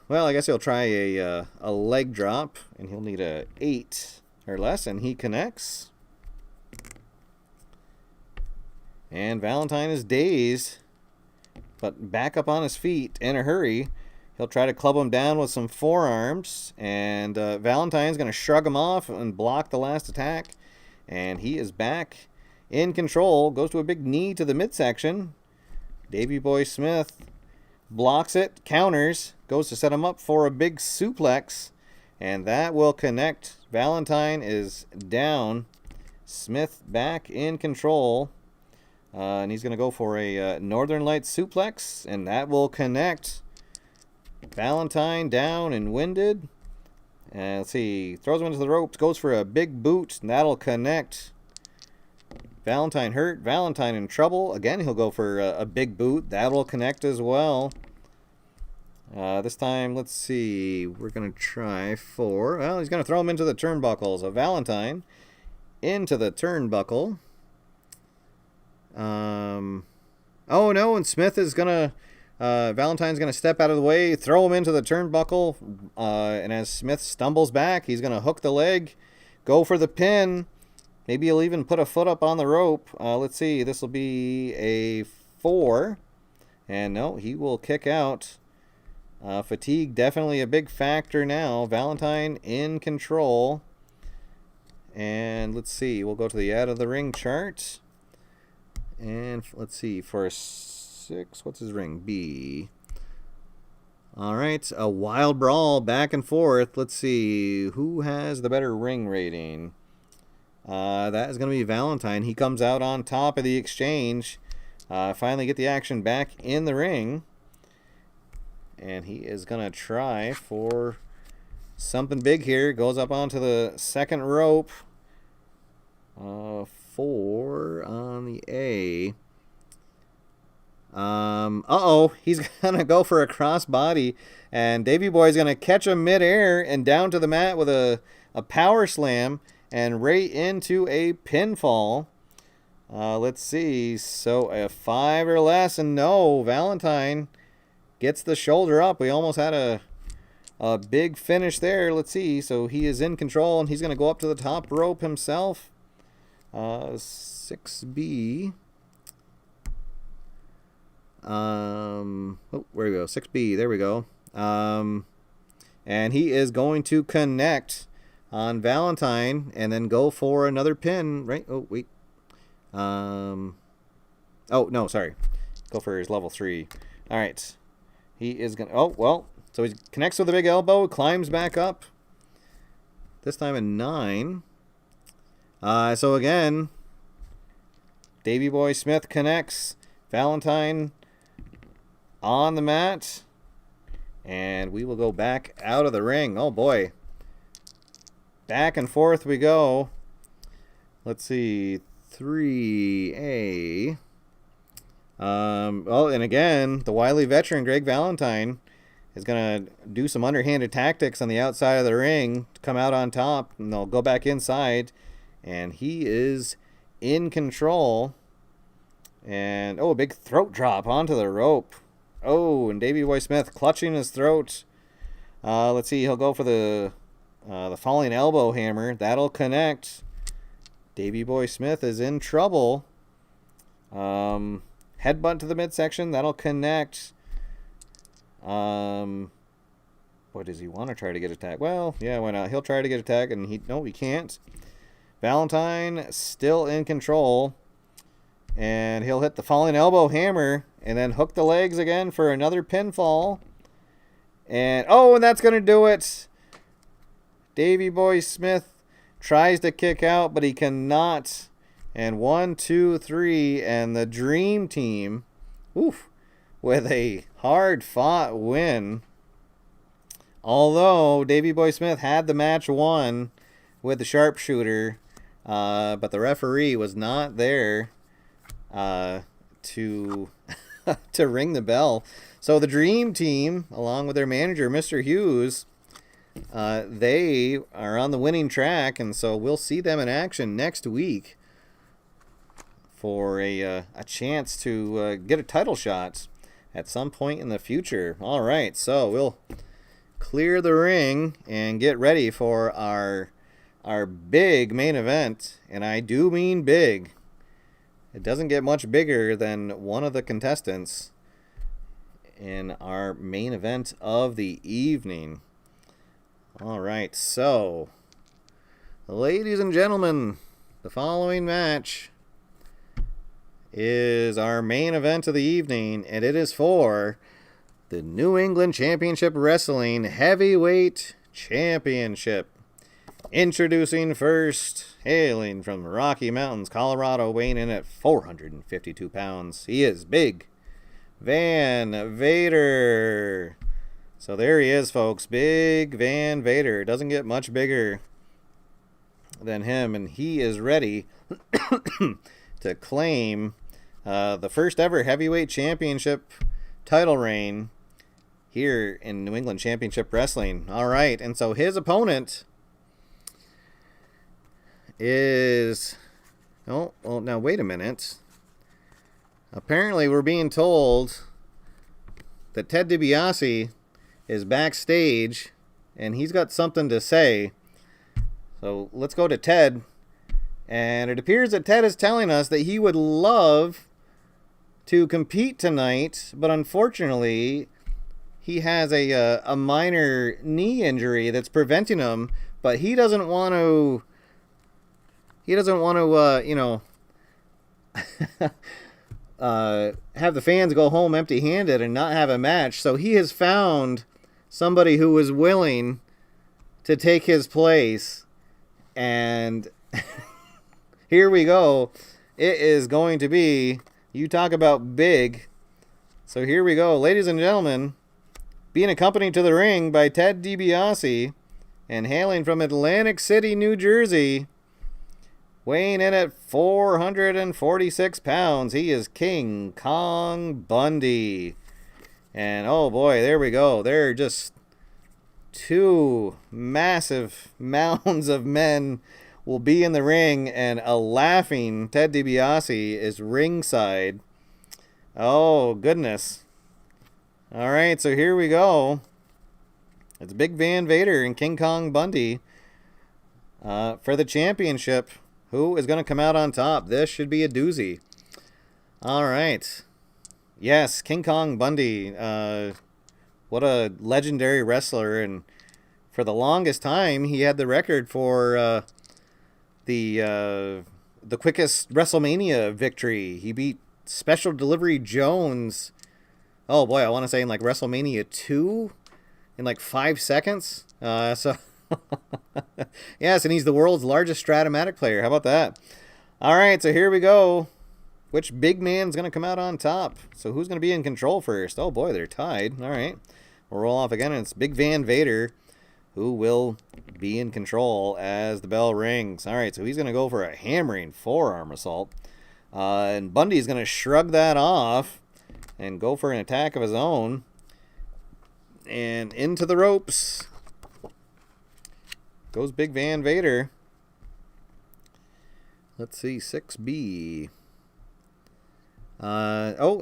Well, I guess he'll try a leg drop, and he'll need a 8 or less, and he connects. And Valentine is dazed, but back up on his feet in a hurry. He'll try to club him down with some forearms, and Valentine's going to shrug him off and block the last attack. And he is back in control. Goes to a big knee to the midsection. Davey Boy Smith blocks it, counters, goes to set him up for a big suplex, and that will connect. Valentine is down. Smith back in control. And he's going to go for a Northern Lights suplex, and that will connect. Valentine down and winded. And let's see, throws him into the ropes, goes for a big boot, and that'll connect. Valentine hurt, Valentine in trouble. Again, he'll go for a big boot. That'll connect as well. This time, let's see, we're going to try for, well, he's going to throw him into the turnbuckle. So Valentine into the turnbuckle. Oh no, and Smith is going to, Valentine's going to step out of the way, throw him into the turnbuckle, and as Smith stumbles back, he's going to hook the leg, go for the pin. Maybe he'll even put a foot up on the rope. Let's see, this will be a 4. And no, he will kick out. Fatigue definitely a big factor now. Valentine in control. And let's see, we'll go to the out of the ring chart. And let's see, for a 6, what's his ring? B. All right, a wild brawl back and forth. Let's see, who has the better ring rating? That is going to be Valentine. He comes out on top of the exchange. Finally get the action back in the ring. And he is going to try for something big here. Goes up onto the second rope. 4 on the A. Uh-oh. He's going to go for a crossbody. And Davey Boy's going to catch him midair and down to the mat with a power slam. And right into a pinfall. Let's see. So a 5 or less. And no, Valentine gets the shoulder up. We almost had a big finish there. Let's see. So he is in control. And he's going to go up to the top rope himself. 6B. Oh, where we go? 6B. There we go. And he is going to connect on Valentine and then go for another pin, right? Oh, wait. Oh, no, sorry. Go for his level 3. All right. He is going to, oh, well, so he connects with a big elbow, climbs back up. This time a 9. So again, Davey Boy Smith connects. Valentine on the mat. And we will go back out of the ring. Oh, boy. Back and forth we go. Let's see. 3A. Well, and again, the wily veteran Greg Valentine is going to do some underhanded tactics on the outside of the ring to come out on top. And they'll go back inside. And he is in control. And, oh, a big throat drop onto the rope. Oh, and Davey Boy Smith clutching his throat. Let's see, he'll go for the falling elbow hammer. That'll connect. Davey Boy Smith is in trouble. Headbutt to the midsection. That'll connect. What does he want to try to get attacked? Well, yeah, why not? He'll try to get attacked, and he can't. Valentine still in control. And he'll hit the falling elbow hammer and then hook the legs again for another pinfall. And, oh, and that's going to do it. Davey Boy Smith tries to kick out, but he cannot. And 1, 2, 3, and the Dream Team, oof, with a hard-fought win. Although Davey Boy Smith had the match won with the sharpshooter, but the referee was not there to to ring the bell. So the Dream Team, along with their manager, Mr. Hughes, they are on the winning track, and so we'll see them in action next week for a chance to get a title shot at some point in the future. All right, so we'll clear the ring and get ready for our big main event. And I do mean big. It doesn't get much bigger than one of the contestants in our main event of the evening. All right, so, ladies and gentlemen, the following match is our main event of the evening, and it is for the New England Championship Wrestling Heavyweight Championship. Introducing first, hailing from the Rocky Mountains, Colorado, weighing in at 452 pounds. He is Big Van Vader. So there he is, folks. Big Van Vader. Doesn't get much bigger than him, and he is ready to claim the first ever heavyweight championship title reign here in New England Championship Wrestling. All right, and so his opponent is... Oh, well, now wait a minute. Apparently we're being told that Ted DiBiase is backstage and he's got something to say. So let's go to Ted. And it appears that Ted is telling us that he would love to compete tonight, but unfortunately he has a minor knee injury that's preventing him, but he doesn't want to... have the fans go home empty-handed and not have a match. So he has found somebody who is willing to take his place. And here we go. It is going to be, you talk about big. So here we go. Ladies and gentlemen, being accompanied to the ring by Ted DiBiase and hailing from Atlantic City, New Jersey, weighing in at 446 pounds, he is King Kong Bundy. And oh boy, there we go. There are just two massive mounds of men will be in the ring, and a laughing Ted DiBiase is ringside. Oh, goodness. All right, so here we go. It's Big Van Vader and King Kong Bundy for the championship. Who is going to come out on top? This should be a doozy. All right. Yes, King Kong Bundy. What a legendary wrestler. And for the longest time, he had the record for the quickest WrestleMania victory. He beat Special Delivery Jones. Oh, boy, I want to say in like WrestleMania 2 in like 5 seconds. Yes, and he's the world's largest Stratomatic player. How about that? All right, so here we go. Which big man's going to come out on top? So who's going to be in control first? Oh, boy, they're tied. All right. We'll roll off again, and it's Big Van Vader who will be in control as the bell rings. All right, so he's going to go for a hammering forearm assault. And Bundy's going to shrug that off and go for an attack of his own. And into the ropes goes Big Van Vader. Let's see, 6B. Bundy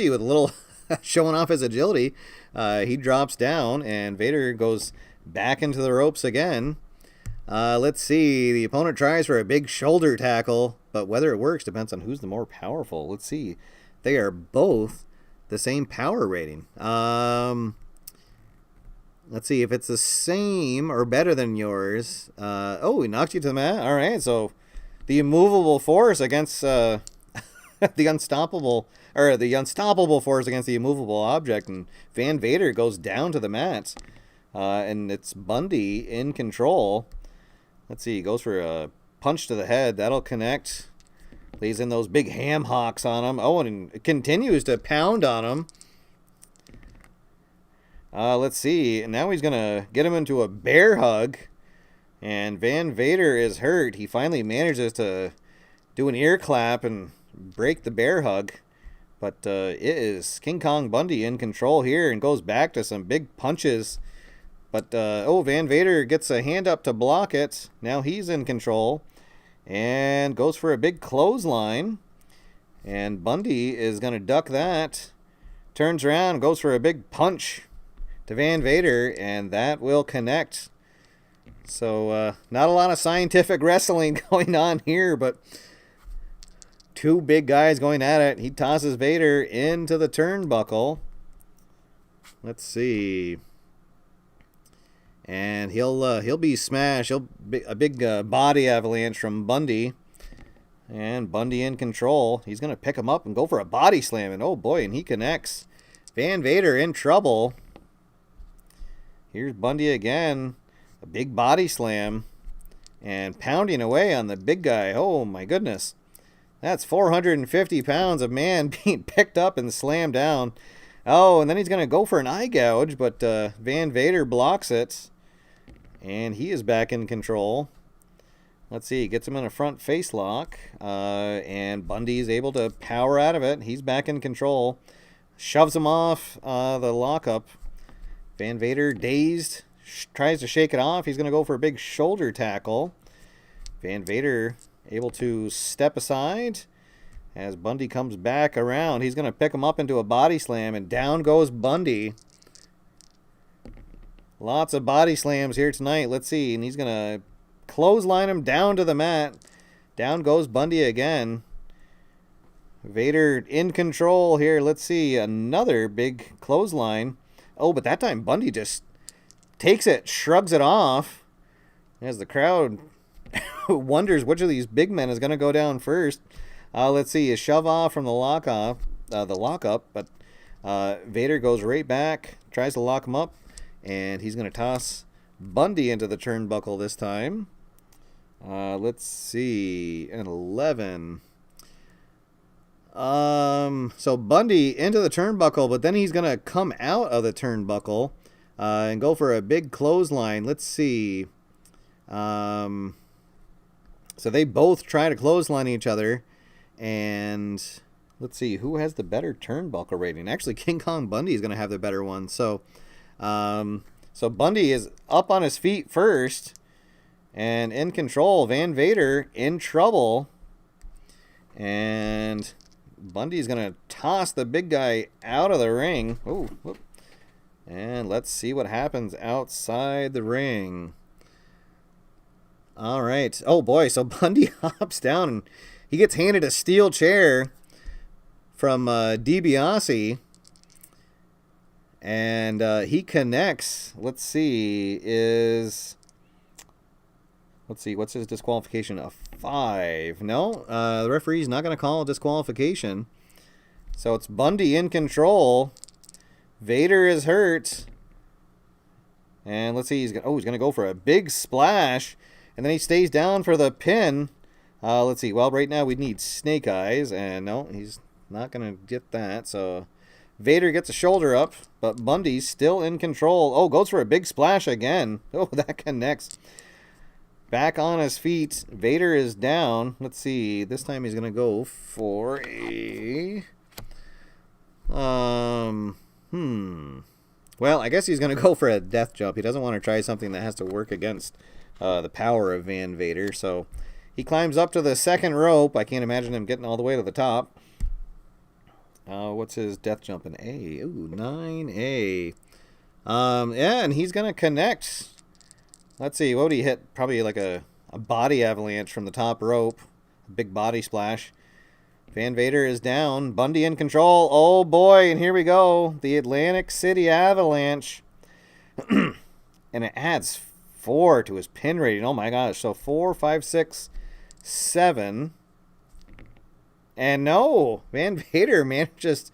with a little showing off his agility. He drops down, and Vader goes back into the ropes again. Let's see. The opponent tries for a big shoulder tackle, but whether it works depends on who's the more powerful. Let's see. They are both the same power rating. Let's see if it's the same or better than yours. He knocked you to the mat. All right, so the immovable force against the unstoppable force against the immovable object, and Van Vader goes down to the mat, and it's Bundy in control. Let's see, he goes for a punch to the head. That'll connect. Lays in those big ham hocks on him. Oh, and it continues to pound on him. Let's see. Now he's going to get him into a bear hug. And Van Vader is hurt. He finally manages to do an ear clap and break the bear hug. But it is King Kong Bundy in control here and goes back to some big punches. But, Van Vader gets a hand up to block it. Now he's in control. And goes for a big clothesline. And Bundy is going to duck that. Turns around, goes for a big punch to Van Vader, and that will connect. So, not a lot of scientific wrestling going on here, but two big guys going at it. He tosses Vader into the turnbuckle. Let's see. And he'll be smashed. He'll be a big body avalanche from Bundy. And Bundy in control. He's going to pick him up and go for a body slam. And oh boy, and he connects. Van Vader in trouble. Here's Bundy again. A big body slam. And pounding away on the big guy. Oh my goodness. That's 450 pounds of man being picked up and slammed down. Oh, and then he's going to go for an eye gouge, but Van Vader blocks it. And he is back in control. Let's see, gets him in a front face lock. And Bundy's able to power out of it. He's back in control. Shoves him off the lockup. Van Vader, dazed, tries to shake it off. He's going to go for a big shoulder tackle. Van Vader able to step aside. As Bundy comes back around, he's going to pick him up into a body slam, and down goes Bundy. Lots of body slams here tonight. Let's see, and he's going to clothesline him down to the mat. Down goes Bundy again. Vader in control here. Let's see, another big clothesline. Oh, but that time Bundy just takes it, shrugs it off, as the crowd wonders which of these big men is going to go down first. Let's see, a shove off from the lockup, but Vader goes right back, tries to lock him up, and he's going to toss Bundy into the turnbuckle this time. Let's see, an 11. So Bundy into the turnbuckle, but then he's going to come out of the turnbuckle and go for a big clothesline. Let's see. So they both try to clothesline each other. And let's see, who has the better turnbuckle rating? Actually, King Kong Bundy is going to have the better one. So Bundy is up on his feet first and in control. Van Vader in trouble. And Bundy's going to toss the big guy out of the ring. Oh, whoop. And let's see what happens outside the ring. All right. Oh, boy. So Bundy hops down and he gets handed a steel chair from DiBiase. And he connects. Let's see. What's his disqualification? A 5. No, the referee's not going to call a disqualification. So it's Bundy in control. Vader is hurt. And let's see. He's going to go for a big splash. And then he stays down for the pin. Let's see. Well, right now we need Snake Eyes. And no, he's not going to get that. So Vader gets a shoulder up. But Bundy's still in control. Oh, goes for a big splash again. Oh, that connects. Back on his feet. Vader is down. Let's see. This time he's going to go for a... Well, I guess he's going to go for a death jump. He doesn't want to try something that has to work against the power of Van Vader. So he climbs up to the second rope. I can't imagine him getting all the way to the top. What's his death jump in A? Ooh, 9A. Yeah, and he's going to connect. Let's see. What would he hit? Probably like a body avalanche from the top rope. A big body splash. Van Vader is down. Bundy in control. Oh, boy. And here we go. The Atlantic City Avalanche. And it adds 4 to his pin rating. Oh, my gosh. So 4, 5, 6, 7. And no. Van Vader manages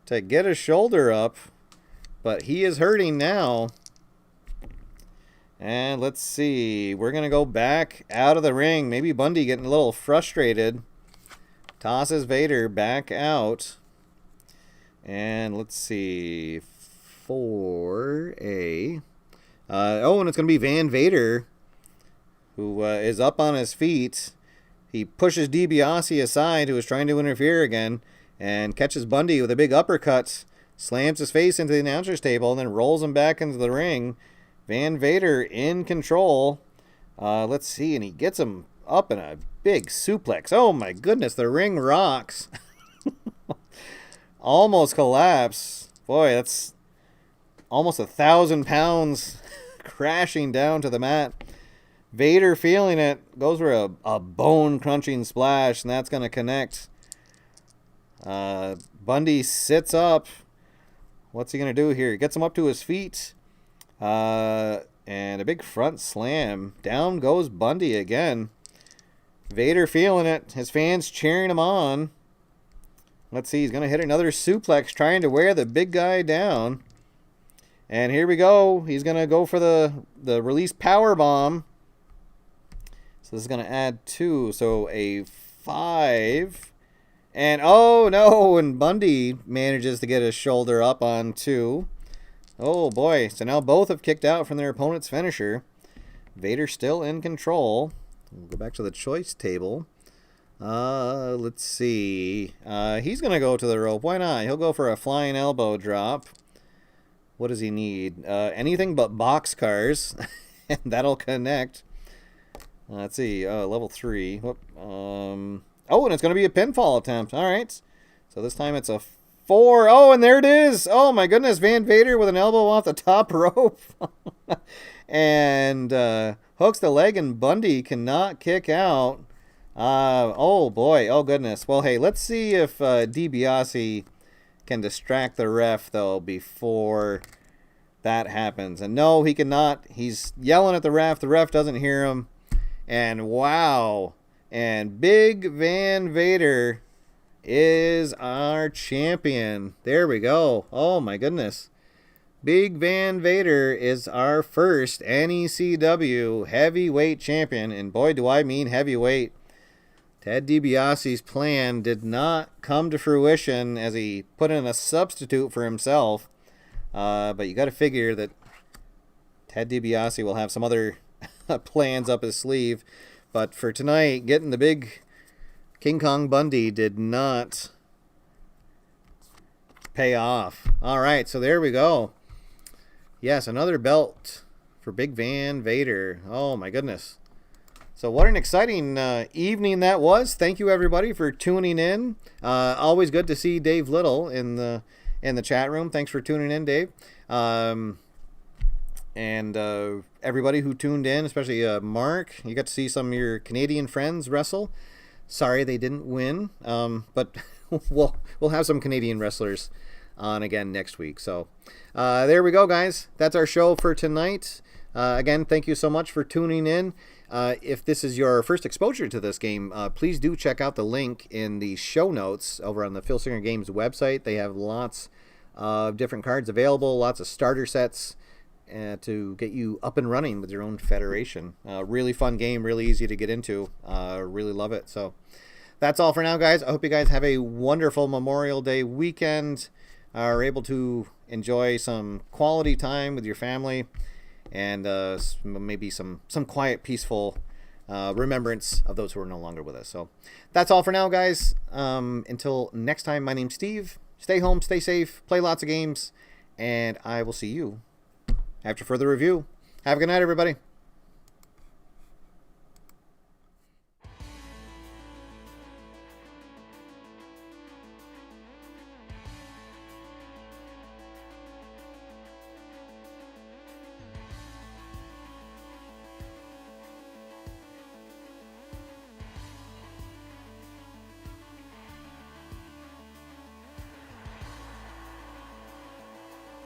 to get a shoulder up. But he is hurting now. And let's see. We're going to go back out of the ring. Maybe Bundy getting a little frustrated. Tosses Vader back out. And let's see. 4A. And it's going to be Van Vader, who is up on his feet. He pushes DiBiase aside, who is trying to interfere again, and catches Bundy with a big uppercut. Slams his face into the announcer's table, and then rolls him back into the ring. Van Vader in control. Let's see, and he gets him up in a big suplex. Oh my goodness, the ring rocks. Almost collapse. Boy, almost 1,000 pounds crashing down to the mat. Vader feeling it, goes for a bone-crunching splash, and that's going to connect. Bundy sits up. What's he going to do here? Gets him up to his feet. And a big front slam. Down goes Bundy again. Vader feeling it. His fans cheering him on. Let's see. He's going to hit another suplex, trying to wear the big guy down. And here we go. He's going to go for the release power bomb. So this is going to add 2. So a 5. And oh no. And Bundy manages to get his shoulder up on 2. Oh boy. So now both have kicked out from their opponent's finisher. Vader still in control. We'll go back to the choice table. Let's see. He's going to go to the rope. Why not? He'll go for a flying elbow drop. What does he need? Anything but boxcars. And that'll connect. Let's see. Level 3. Whoop. Oh, and it's going to be a pinfall attempt. All right. So this time it's a 4. Oh, and there it is. Oh, my goodness. Van Vader with an elbow off the top rope. And hooks the leg, and Bundy cannot kick out. Oh, boy. Oh, goodness. Well, hey, let's see if DiBiase can distract the ref, though, before that happens. And no, he cannot. He's yelling at the ref. The ref doesn't hear him. And wow. And Big Van Vader is our champion. There we go. Oh, my goodness. Big Van Vader is our first NECW heavyweight champion. And boy, do I mean heavyweight. Ted DiBiase's plan did not come to fruition as he put in a substitute for himself. But you got to figure that Ted DiBiase will have some other plans up his sleeve. But for tonight, getting the big King Kong Bundy did not pay off. All right, so there we go. Yes, another belt for Big Van Vader. Oh, my goodness. So what an exciting evening that was. Thank you, everybody, for tuning in. Always good to see Dave Little in the chat room. Thanks for tuning in, Dave. And everybody who tuned in, especially Mark, you got to see some of your Canadian friends wrestle. Sorry they didn't win, but we'll have some Canadian wrestlers on again next week. So there we go, guys. That's our show for tonight. Again, thank you so much for tuning in. If this is your first exposure to this game, please do check out the link in the show notes over on the Filsinger Games website. They have lots of different cards available, lots of starter sets to get you up and running with your own federation. Really fun game, really easy to get into. Really love it. So that's all for now, guys. I hope you guys have a wonderful Memorial Day weekend. Are able to enjoy some quality time with your family, and maybe some quiet, peaceful remembrance of those who are no longer with us. So that's all for now, guys. Until next time, my name's Steve. Stay home, stay safe, play lots of games, and I will see you after further review. Have a good night, everybody.